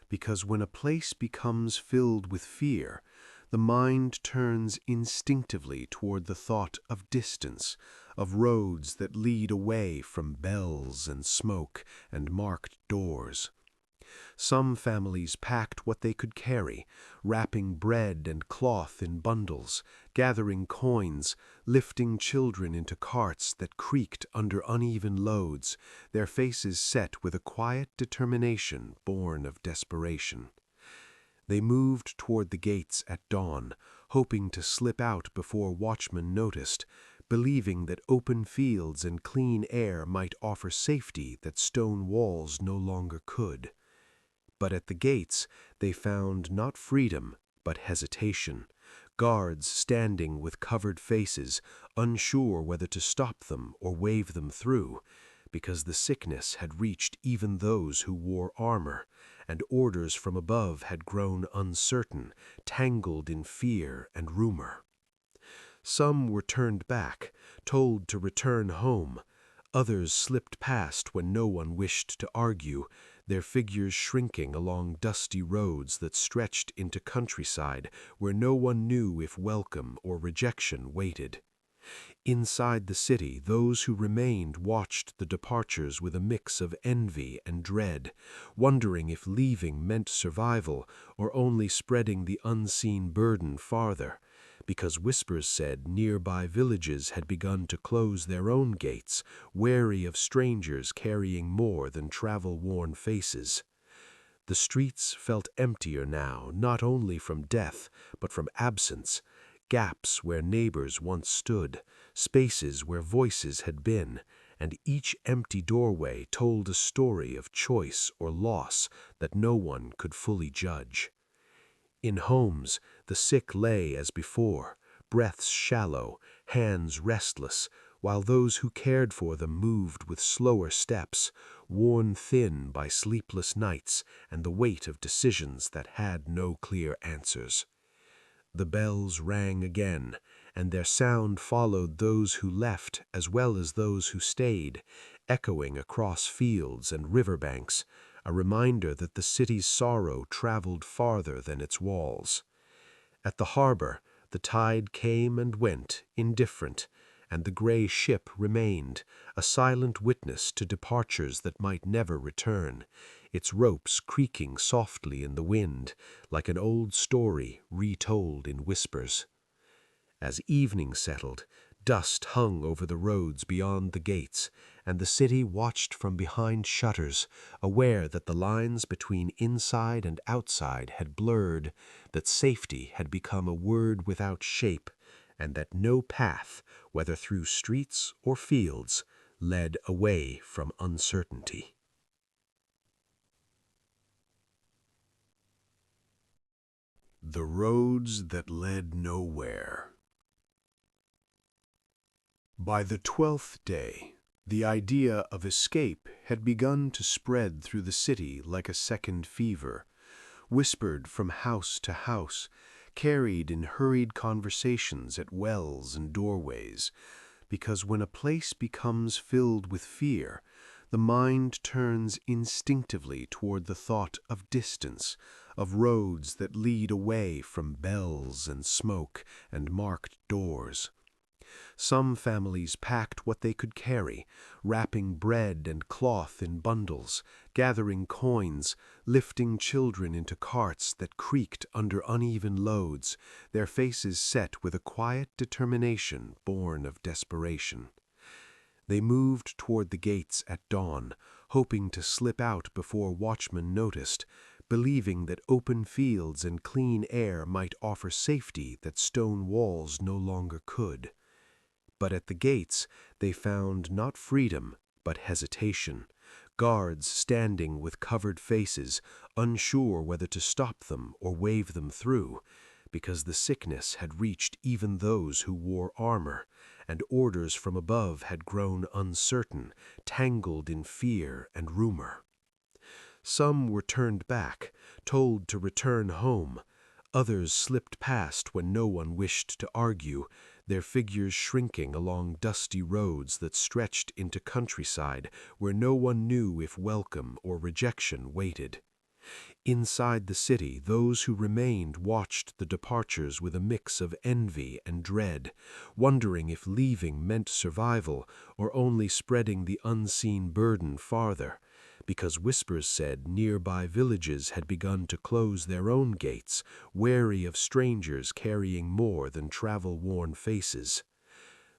because when a place becomes filled with fear, the mind turns instinctively toward the thought of distance, of roads that lead away from bells and smoke and marked doors. Some families packed what they could carry, wrapping bread and cloth in bundles, gathering coins, lifting children into carts that creaked under uneven loads, their faces set with a quiet determination born of desperation. They moved toward the gates at dawn, hoping to slip out before watchmen noticed, believing that open fields and clean air might offer safety that stone walls no longer could. But at the gates they found not freedom, but hesitation, guards standing with covered faces, unsure whether to stop them or wave them through, because the sickness had reached even those who wore armor, and orders from above had grown uncertain, tangled in fear and rumor. Some were turned back, told to return home. Others slipped past when no one wished to argue, their figures shrinking along dusty roads that stretched into countryside where no one knew if welcome or rejection waited. Inside the city, those who remained watched the departures with a mix of envy and dread, wondering if leaving meant survival or only spreading the unseen burden farther, because whispers said nearby villages had begun to close their own gates, wary of strangers carrying more than travel-worn faces. The streets felt emptier now, not only from death, but from absence, gaps where neighbors once stood, spaces where voices had been, and each empty doorway told a story of choice or loss that no one could fully judge. In homes, the sick lay as before, breaths shallow, hands restless, while those who cared for them moved with slower steps, worn thin by sleepless nights and the weight of decisions that had no clear answers. The bells rang again, and their sound followed those who left as well as those who stayed, echoing across fields and riverbanks, a reminder that the city's sorrow traveled farther than its walls. At the harbor, the tide came and went, indifferent, and the gray ship remained, a silent witness to departures that might never return, its ropes creaking softly in the wind, like an old story retold in whispers. As evening settled, dust hung over the roads beyond the gates, and the city watched from behind shutters, aware that the lines between inside and outside had blurred, that safety had become a word without shape, and that no path, whether through streets or fields, led away from uncertainty. The roads that led nowhere. By the 12th day, the idea of escape had begun to spread through the city like a second fever, whispered from house to house, carried in hurried conversations at wells and doorways, because when a place becomes filled with fear, the mind turns instinctively toward the thought of distance, of roads that lead away from bells and smoke and marked doors. Some families packed what they could carry, wrapping bread and cloth in bundles, gathering coins, lifting children into carts that creaked under uneven loads, their faces set with a quiet determination born of desperation. They moved toward the gates at dawn, hoping to slip out before watchmen noticed, believing that open fields and clean air might offer safety that stone walls no longer could. But at the gates they found not freedom, but hesitation, guards standing with covered faces, unsure whether to stop them or wave them through, because the sickness had reached even those who wore armor, and orders from above had grown uncertain, tangled in fear and rumor. Some were turned back, told to return home. Others slipped past when no one wished to argue, their figures shrinking along dusty roads that stretched into countryside where no one knew if welcome or rejection waited. Inside the city, those who remained watched the departures with a mix of envy and dread, wondering if leaving meant survival or only spreading the unseen burden farther, because whispers said nearby villages had begun to close their own gates, wary of strangers carrying more than travel-worn faces.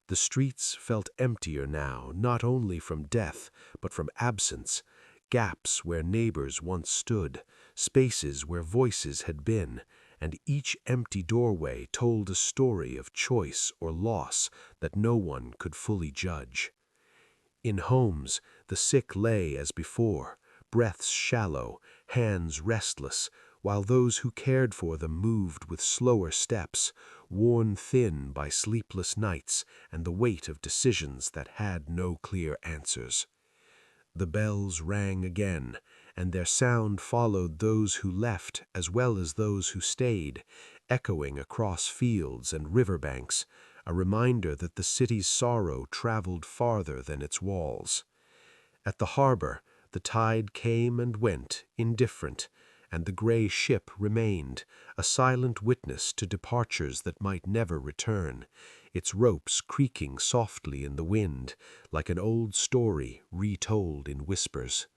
The streets felt emptier now, not only from death, but from absence, gaps where neighbors once stood, spaces where voices had been, and each empty doorway told a story of choice or loss that no one could fully judge. In homes, the sick lay as before, breaths shallow, hands restless, while those who cared for them moved with slower steps, worn thin by sleepless nights and the weight of decisions that had no clear answers. The bells rang again, and their sound followed those who left as well as those who stayed, echoing across fields and riverbanks, a reminder that the city's sorrow traveled farther than its walls. At the harbor, the tide came and went, indifferent, and the gray ship remained, a silent witness to departures that might never return, its ropes creaking softly in the wind, like an old story retold in whispers.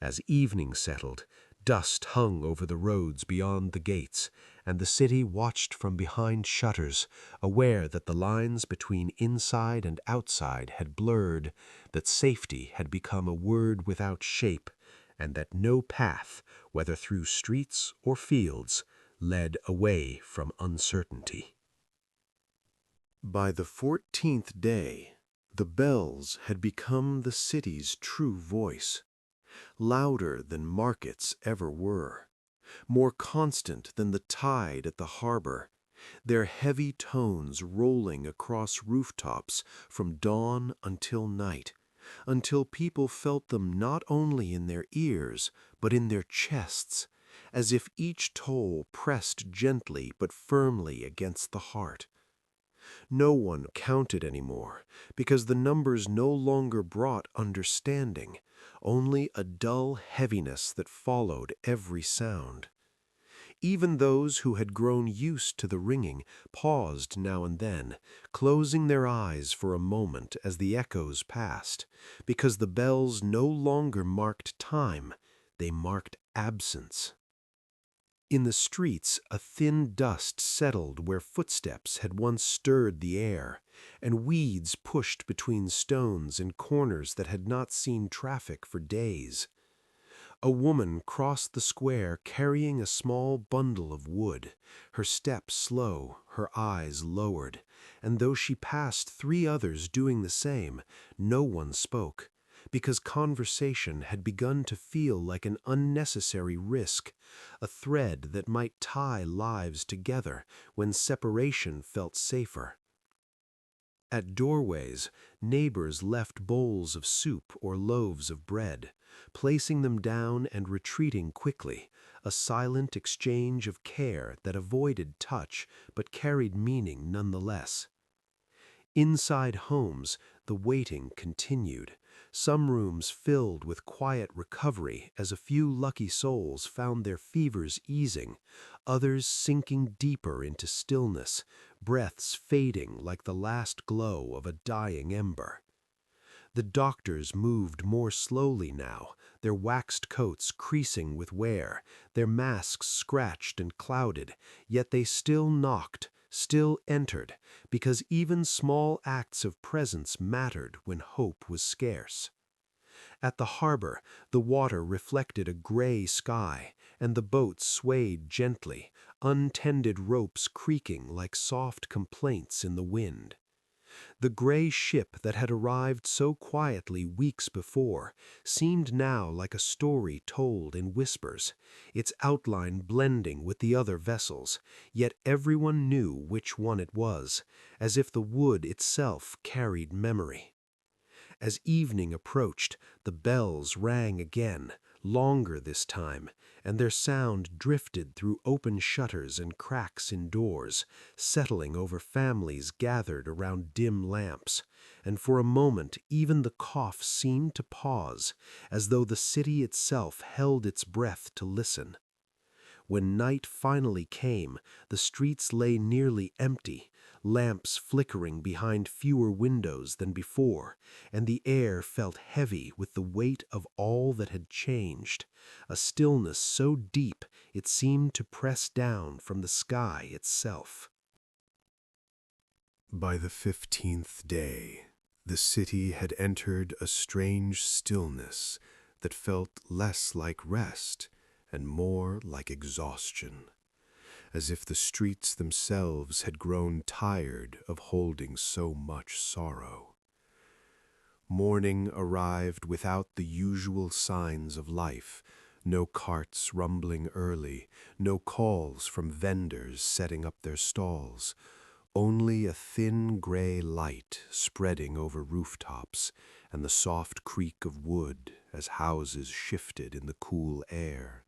As evening settled, dust hung over the roads beyond the gates, and the city watched from behind shutters, aware that the lines between inside and outside had blurred, that safety had become a word without shape, and that no path, whether through streets or fields, led away from uncertainty. By the 14th day, the bells had become the city's true voice, louder than markets ever were, more constant than the tide at the harbor, their heavy tones rolling across rooftops from dawn until night, until people felt them not only in their ears, but in their chests, as if each toll pressed gently but firmly against the heart. No one counted anymore, because the numbers no longer brought understanding, only a dull heaviness that followed every sound. Even those who had grown used to the ringing paused now and then, closing their eyes for a moment as the echoes passed, because the bells no longer marked time, they marked absence. In the streets, a thin dust settled where footsteps had once stirred the air, and weeds pushed between stones in corners that had not seen traffic for days. A woman crossed the square carrying a small bundle of wood, her step slow, her eyes lowered, and though she passed 3 others doing the same, no one spoke, because conversation had begun to feel like an unnecessary risk, a thread that might tie lives together when separation felt safer. At doorways, neighbors left bowls of soup or loaves of bread, placing them down and retreating quickly, a silent exchange of care that avoided touch but carried meaning nonetheless. Inside homes, the waiting continued, some rooms filled with quiet recovery as a few lucky souls found their fevers easing, others sinking deeper into stillness, breaths fading like the last glow of a dying ember. The doctors moved more slowly now, their waxed coats creasing with wear, their masks scratched and clouded, yet they still knocked, still entered, because even small acts of presence mattered when hope was scarce. At the harbor, the water reflected a gray sky, and the boats swayed gently, untended ropes creaking like soft complaints in the wind. The gray ship that had arrived so quietly weeks before seemed now like a story told in whispers, its outline blending with the other vessels, yet everyone knew which one it was, as if the wood itself carried memory. As evening approached, the bells rang again, longer this time, and their sound drifted through open shutters and cracks in doors, settling over families gathered around dim lamps, and for a moment even the cough seemed to pause, as though the city itself held its breath to listen. When night finally came, the streets lay nearly empty, lamps flickering behind fewer windows than before, and the air felt heavy with the weight of all that had changed, a stillness so deep it seemed to press down from the sky itself. By the 15th day, the city had entered a strange stillness that felt less like rest and more like exhaustion, as if the streets themselves had grown tired of holding so much sorrow. Morning arrived without the usual signs of life, No carts rumbling early, no calls from vendors setting up their stalls. Only a thin gray light spreading over rooftops and the soft creak of wood as houses shifted in the cool air.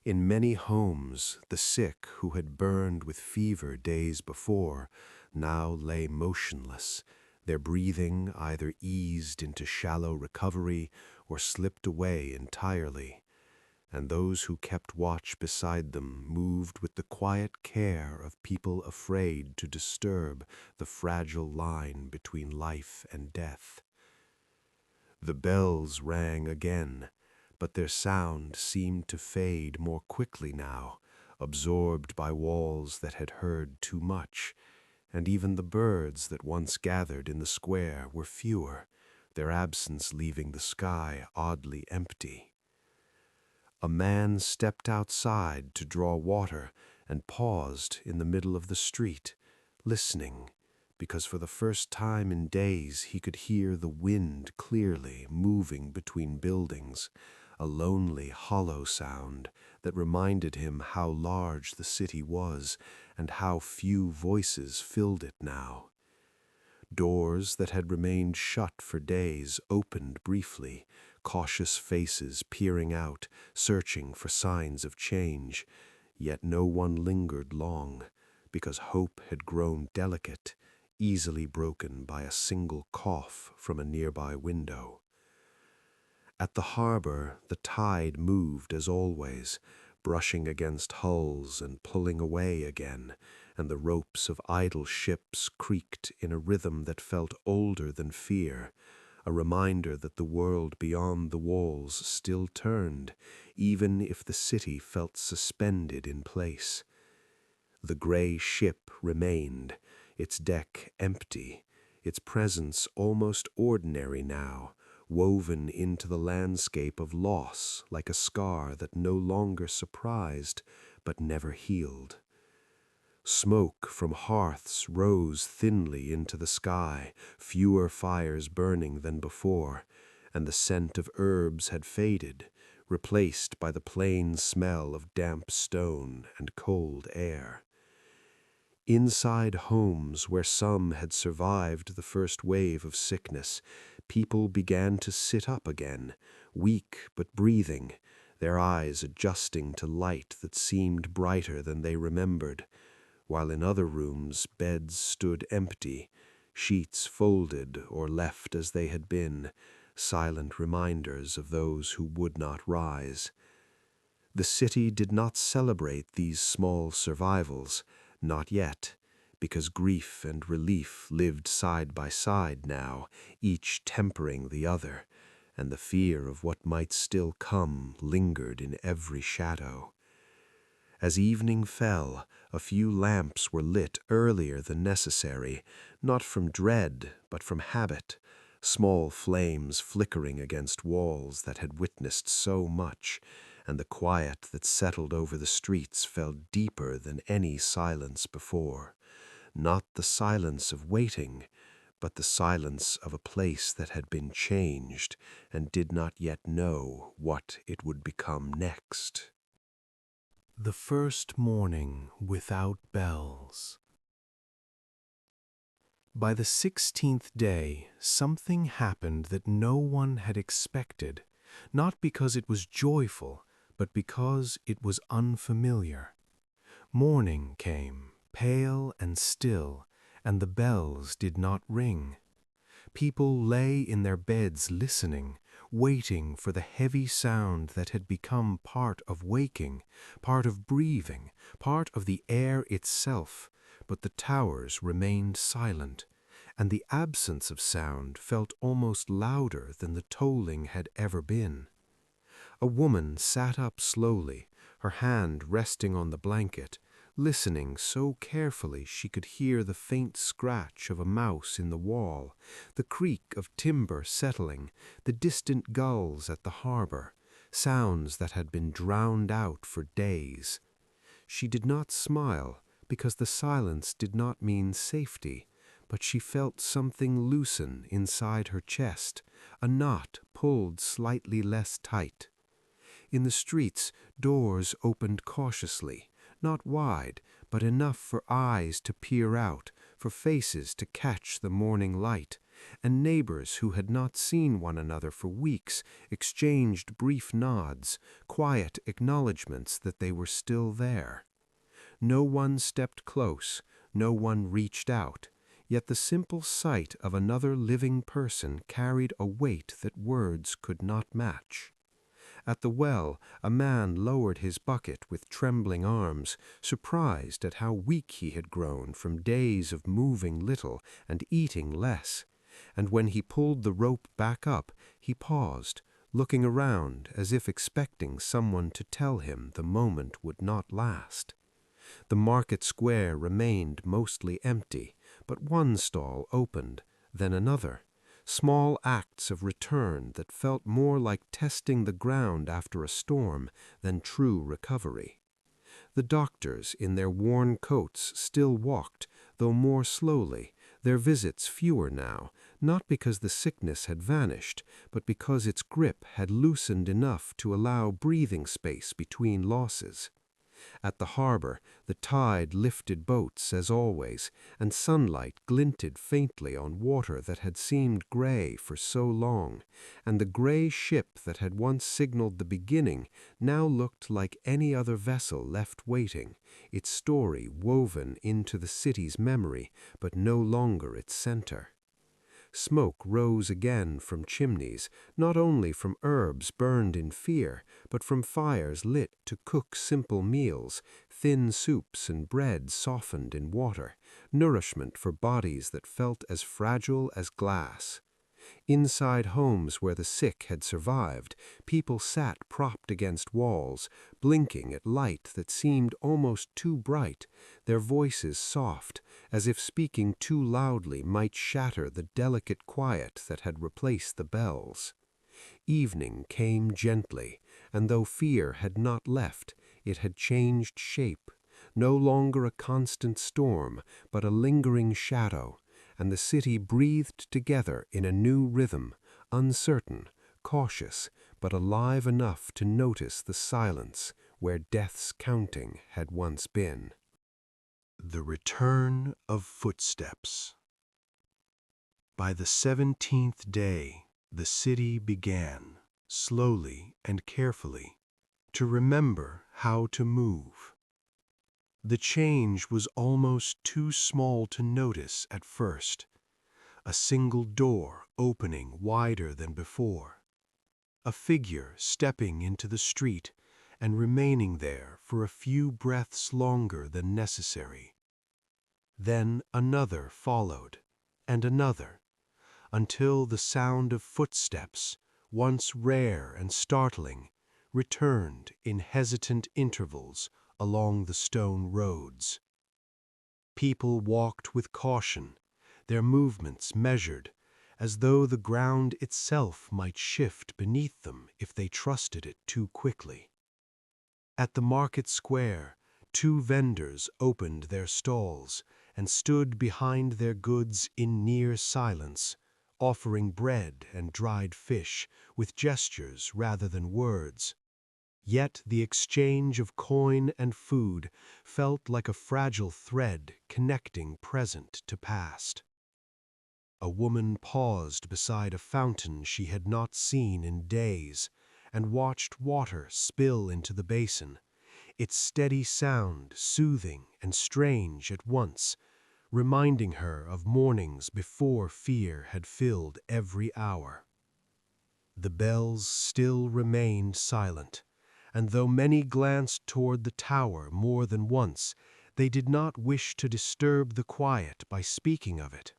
In many homes, the sick who had burned with fever days before now lay motionless, their breathing either eased into shallow recovery or slipped away entirely, and those who kept watch beside them moved with the quiet care of people afraid to disturb the fragile line between life and death. The bells rang again, but their sound seemed to fade more quickly now, absorbed by walls that had heard too much, and even the birds that once gathered in the square were fewer, their absence leaving the sky oddly empty. A man stepped outside to draw water and paused in the middle of the street, listening, because for the first time in days he could hear the wind clearly moving between buildings, a lonely, hollow sound that reminded him how large the city was and how few voices filled it now. Doors that had remained shut for days opened briefly, cautious faces peering out, searching for signs of change, yet no one lingered long, because hope had grown delicate, easily broken by a single cough from a nearby window. At the harbor, the tide moved as always, brushing against hulls and pulling away again, and the ropes of idle ships creaked in a rhythm that felt older than fear, a reminder that the world beyond the walls still turned, even if the city felt suspended in place. The gray ship remained, its deck empty, its presence almost ordinary now, woven into the landscape of loss like a scar that no longer surprised but never healed. Smoke from hearths rose thinly into the sky, fewer fires burning than before, and the scent of herbs had faded, replaced by the plain smell of damp stone and cold air. Inside homes where some had survived the first wave of sickness, people began to sit up again, weak but breathing, their eyes adjusting to light that seemed brighter than they remembered, while in other rooms beds stood empty, sheets folded or left as they had been, silent reminders of those who would not rise. The city did not celebrate these small survivals, not yet, because grief and relief lived side by side now, each tempering the other, and the fear of what might still come lingered in every shadow. As evening fell, a few lamps were lit earlier than necessary, not from dread, but from habit, small flames flickering against walls that had witnessed so much, and the quiet that settled over the streets fell deeper than any silence before. Not the silence of waiting, but the silence of a place that had been changed and did not yet know what it would become next. The first morning without bells. By the 16th day, something happened that no one had expected, not because it was joyful, but because it was unfamiliar. Morning came, pale and still, and the bells did not ring. People lay in their beds listening, waiting for the heavy sound that had become part of waking, part of breathing, part of the air itself, but the towers remained silent, and the absence of sound felt almost louder than the tolling had ever been. A woman sat up slowly, her hand resting on the blanket, listening so carefully she could hear the faint scratch of a mouse in the wall, the creak of timber settling, the distant gulls at the harbor, sounds that had been drowned out for days. She did not smile, because the silence did not mean safety, but she felt something loosen inside her chest, a knot pulled slightly less tight. In the streets, doors opened cautiously, not wide, but enough for eyes to peer out, for faces to catch the morning light, and neighbors who had not seen one another for weeks exchanged brief nods, quiet acknowledgments that they were still there. No one stepped close, no one reached out, yet the simple sight of another living person carried a weight that words could not match. At the well, a man lowered his bucket with trembling arms, surprised at how weak he had grown from days of moving little and eating less. And when he pulled the rope back up, he paused, looking around as if expecting someone to tell him the moment would not last. The market square remained mostly empty, but one stall opened, then another. Small acts of return that felt more like testing the ground after a storm than true recovery. The doctors in their worn coats still walked, though more slowly, their visits fewer now, not because the sickness had vanished, but because its grip had loosened enough to allow breathing space between losses. At the harbor, the tide lifted boats as always, and sunlight glinted faintly on water that had seemed gray for so long, and the gray ship that had once signaled the beginning now looked like any other vessel left waiting, its story woven into the city's memory, but no longer its center. Smoke rose again from chimneys, not only from herbs burned in fear, but from fires lit to cook simple meals, thin soups and bread softened in water, nourishment for bodies that felt as fragile as glass. Inside homes where the sick had survived, people sat propped against walls, blinking at light that seemed almost too bright, their voices soft, as if speaking too loudly might shatter the delicate quiet that had replaced the bells. Evening came gently, and though fear had not left, it had changed shape, no longer a constant storm, but a lingering shadow, and the city breathed together in a new rhythm, uncertain, cautious, but alive enough to notice the silence where death's counting had once been. The return of footsteps. By the 17th day, the city began, slowly and carefully, to remember how to move. The change was almost too small to notice at first. A single door opening wider than before. A figure stepping into the street and remaining there for a few breaths longer than necessary. Then another followed, and another, until the sound of footsteps, once rare and startling, returned in hesitant intervals along the stone roads. People walked with caution, their movements measured, as though the ground itself might shift beneath them if they trusted it too quickly. At the market square, 2 vendors opened their stalls and stood behind their goods in near silence, offering bread and dried fish with gestures rather than words. Yet the exchange of coin and food felt like a fragile thread connecting present to past. A woman paused beside a fountain she had not seen in days and watched water spill into the basin, its steady sound soothing and strange at once, reminding her of mornings before fear had filled every hour. The bells still remained silent, and though many glanced toward the tower more than once, they did not wish to disturb the quiet by speaking of it.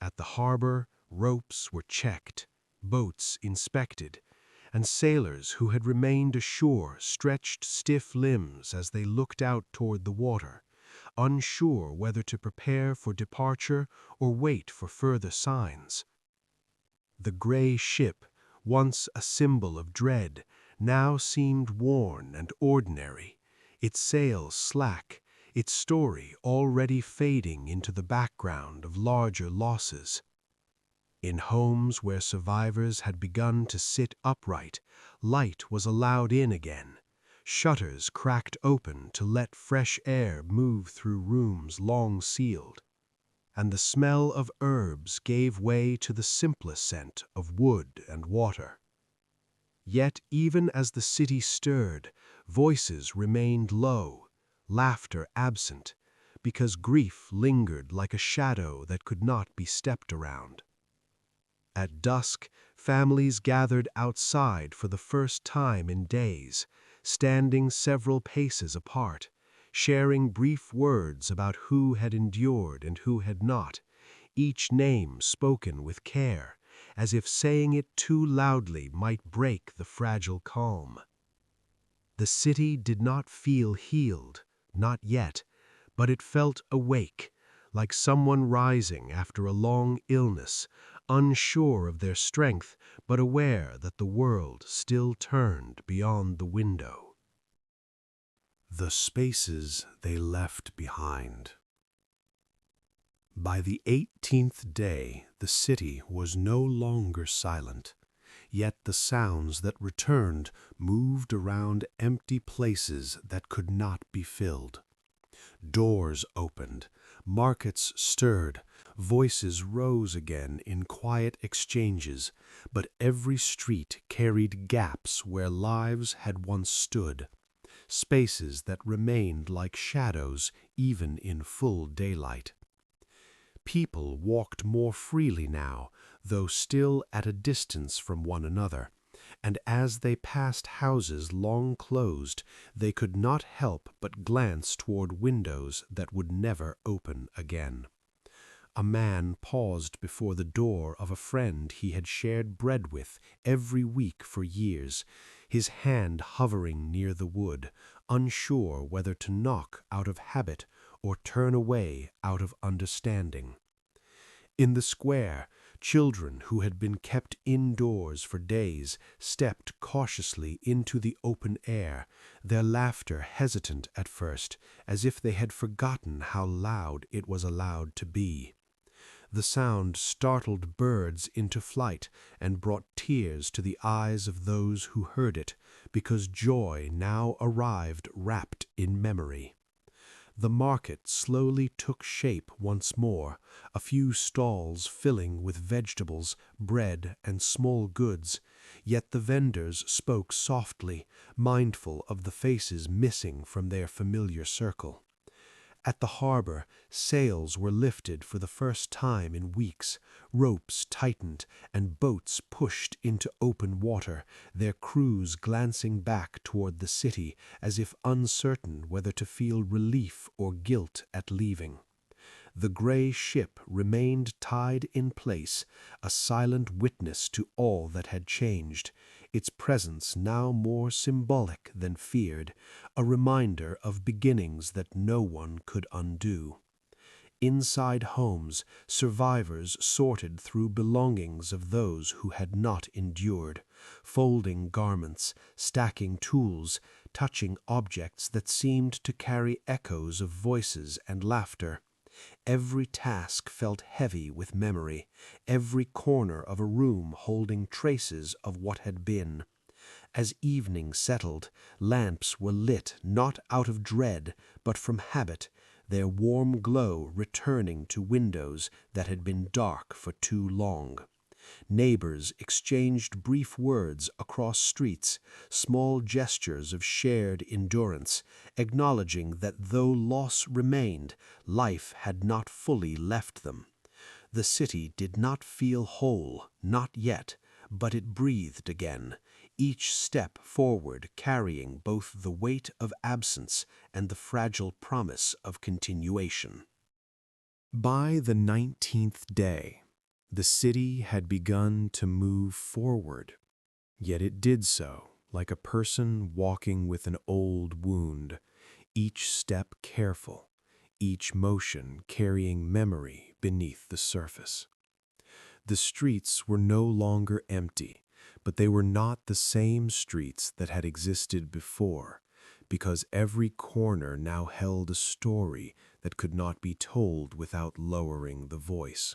At the harbor, ropes were checked, boats inspected, and sailors who had remained ashore stretched stiff limbs as they looked out toward the water, unsure whether to prepare for departure or wait for further signs. The gray ship, once a symbol of dread, now seemed worn and ordinary, its sails slack, its story already fading into the background of larger losses. In homes where survivors had begun to sit upright, light was allowed in again. Shutters cracked open to let fresh air move through rooms long sealed, and the smell of herbs gave way to the simplest scent of wood and water. Yet even as the city stirred, voices remained low, laughter absent, because grief lingered like a shadow that could not be stepped around. At dusk, families gathered outside for the first time in days, standing several paces apart, sharing brief words about who had endured and who had not, each name spoken with care, as if saying it too loudly might break the fragile calm. The city did not feel healed, not yet, but it felt awake, like someone rising after a long illness, unsure of their strength, but aware that the world still turned beyond the window. The spaces they left behind. By the 18th day, the city was no longer silent, yet the sounds that returned moved around empty places that could not be filled. Doors opened, markets stirred, voices rose again in quiet exchanges, but every street carried gaps where lives had once stood, spaces that remained like shadows even in full daylight. People walked more freely now, though still at a distance from one another, and as they passed houses long closed, they could not help but glance toward windows that would never open again. A man paused before the door of a friend he had shared bread with every week for years, his hand hovering near the wood, unsure whether to knock out of habit or turn away out of understanding. In the square, children who had been kept indoors for days stepped cautiously into the open air, their laughter hesitant at first, as if they had forgotten how loud it was allowed to be. The sound startled birds into flight and brought tears to the eyes of those who heard it, because joy now arrived wrapped in memory. The market slowly took shape once more, a few stalls filling with vegetables, bread, and small goods, yet the vendors spoke softly, mindful of the faces missing from their familiar circle. At the harbor, sails were lifted for the first time in weeks, ropes tightened, and boats pushed into open water, their crews glancing back toward the city as if uncertain whether to feel relief or guilt at leaving. The gray ship remained tied in place, a silent witness to all that had changed, its presence now more symbolic than feared, a reminder of beginnings that no one could undo. Inside homes, survivors sorted through belongings of those who had not endured, folding garments, stacking tools, touching objects that seemed to carry echoes of voices and laughter. Every task felt heavy with memory, every corner of a room holding traces of what had been. As evening settled, lamps were lit not out of dread, but from habit, their warm glow returning to windows that had been dark for too long. Neighbors exchanged brief words across streets, small gestures of shared endurance, acknowledging that though loss remained, life had not fully left them. The city did not feel whole, not yet, but it breathed again, each step forward carrying both the weight of absence and the fragile promise of continuation. By the 19th day, the city had begun to move forward, yet it did so like a person walking with an old wound, each step careful, each motion carrying memory beneath the surface. The streets were no longer empty, but they were not the same streets that had existed before, because every corner now held a story that could not be told without lowering the voice.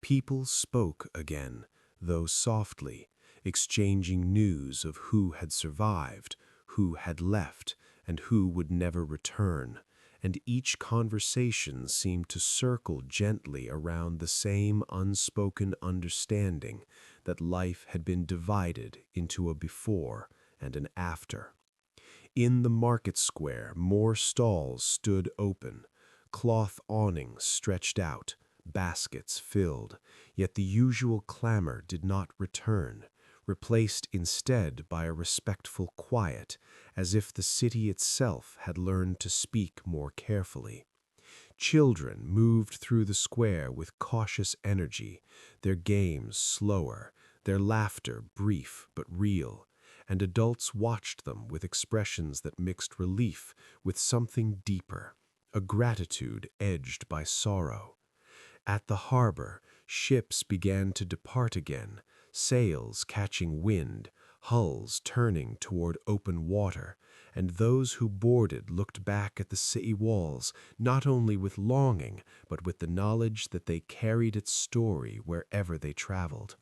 People spoke again, though softly, exchanging news of who had survived, who had left, and who would never return, and each conversation seemed to circle gently around the same unspoken understanding that life had been divided into a before and an after. In the market square, more stalls stood open, cloth awnings stretched out, baskets filled, yet the usual clamor did not return, replaced instead by a respectful quiet, as if the city itself had learned to speak more carefully. Children moved through the square with cautious energy, their games slower, their laughter brief but real, and adults watched them with expressions that mixed relief with something deeper, a gratitude edged by sorrow. At the harbor, ships began to depart again, sails catching wind, hulls turning toward open water, and those who boarded looked back at the city walls not only with longing, but with the knowledge that they carried its story wherever they traveled.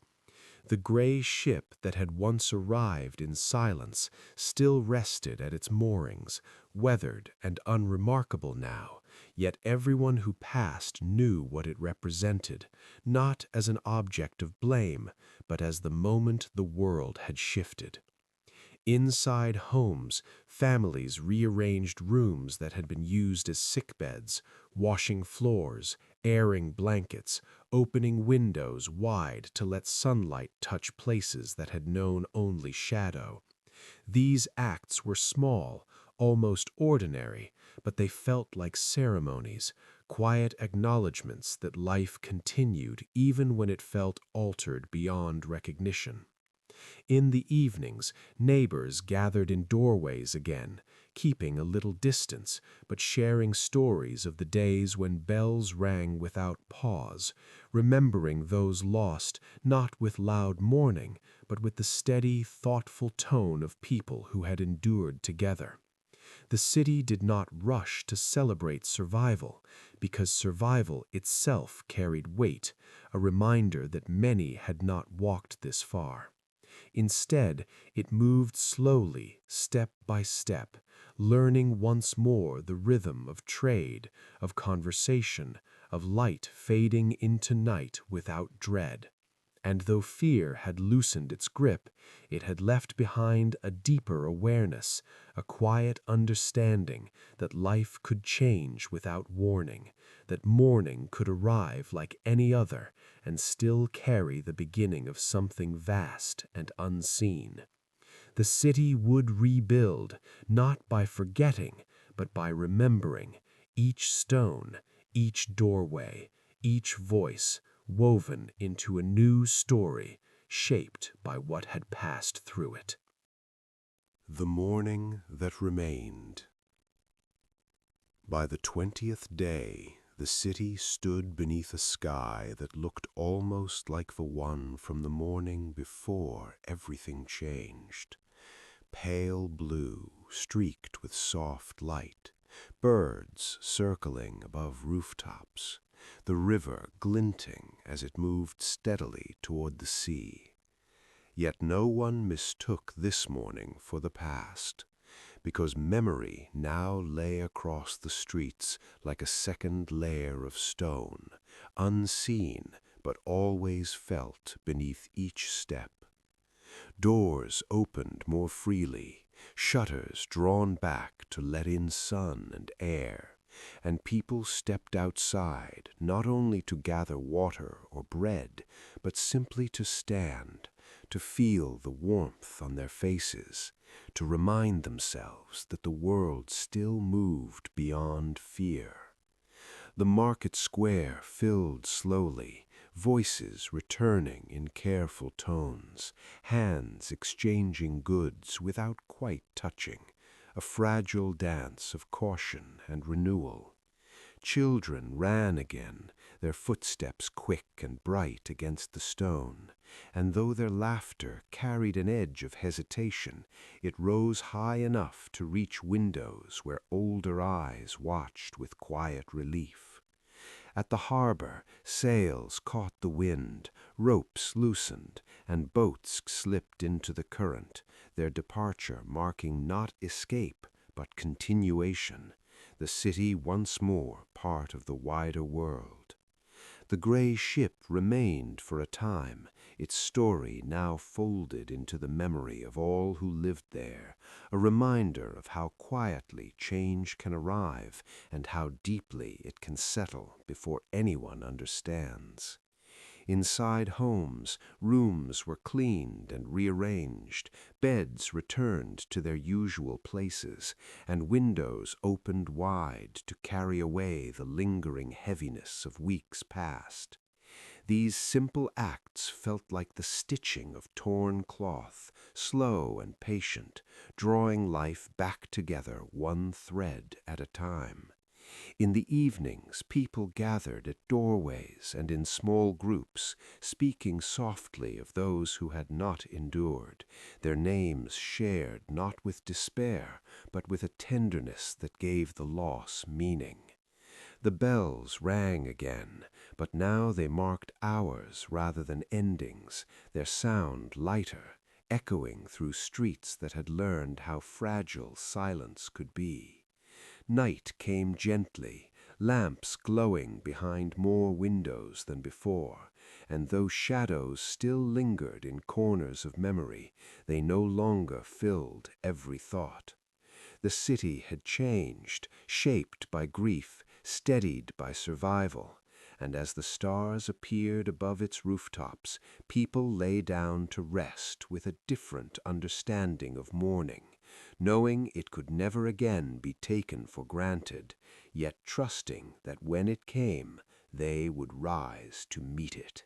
The gray ship that had once arrived in silence still rested at its moorings, weathered and unremarkable now, yet everyone who passed knew what it represented, not as an object of blame, but as the moment the world had shifted. Inside homes, families rearranged rooms that had been used as sickbeds, washing floors, airing blankets, opening windows wide to let sunlight touch places that had known only shadow. These acts were small, almost ordinary, but they felt like ceremonies, quiet acknowledgments that life continued even when it felt altered beyond recognition. In the evenings, neighbors gathered in doorways again, keeping a little distance, but sharing stories of the days when bells rang without pause, remembering those lost not with loud mourning, but with the steady, thoughtful tone of people who had endured together. The city did not rush to celebrate survival, because survival itself carried weight, a reminder that many had not walked this far. Instead, it moved slowly, step by step, learning once more the rhythm of trade, of conversation, of light fading into night without dread. And though fear had loosened its grip, it had left behind a deeper awareness, a quiet understanding that life could change without warning, that morning could arrive like any other and still carry the beginning of something vast and unseen. The city would rebuild, not by forgetting, but by remembering, each stone, each doorway, each voice, woven into a new story, shaped by what had passed through it. The morning that remained. By the 20th day, the city stood beneath a sky that looked almost like the one from the morning before everything changed. Pale blue, streaked with soft light, birds circling above rooftops, the river glinting as it moved steadily toward the sea. Yet no one mistook this morning for the past, because memory now lay across the streets like a second layer of stone, unseen but always felt beneath each step. Doors opened more freely, shutters drawn back to let in sun and air, and people stepped outside not only to gather water or bread, but simply to stand, to feel the warmth on their faces, to remind themselves that the world still moved beyond fear. The market square filled slowly, voices returning in careful tones, hands exchanging goods without quite touching, a fragile dance of caution and renewal. Children ran again, their footsteps quick and bright against the stone, and though their laughter carried an edge of hesitation, it rose high enough to reach windows where older eyes watched with quiet relief. At the harbor, sails caught the wind, ropes loosened, and boats slipped into the current, their departure marking not escape, but continuation, the city once more part of the wider world. The gray ship remained for a time, its story now folded into the memory of all who lived there, a reminder of how quietly change can arrive and how deeply it can settle before anyone understands. Inside homes, rooms were cleaned and rearranged, beds returned to their usual places, and windows opened wide to carry away the lingering heaviness of weeks past. These simple acts felt like the stitching of torn cloth, slow and patient, drawing life back together one thread at a time. In the evenings, people gathered at doorways and in small groups, speaking softly of those who had not endured, their names shared not with despair, but with a tenderness that gave the loss meaning. The bells rang again, but now they marked hours rather than endings, their sound lighter, echoing through streets that had learned how fragile silence could be. Night came gently, lamps glowing behind more windows than before, and though shadows still lingered in corners of memory, they no longer filled every thought. The city had changed, shaped by grief, steadied by survival, and as the stars appeared above its rooftops, people lay down to rest with a different understanding of mourning, knowing it could never again be taken for granted, yet trusting that when it came, they would rise to meet it.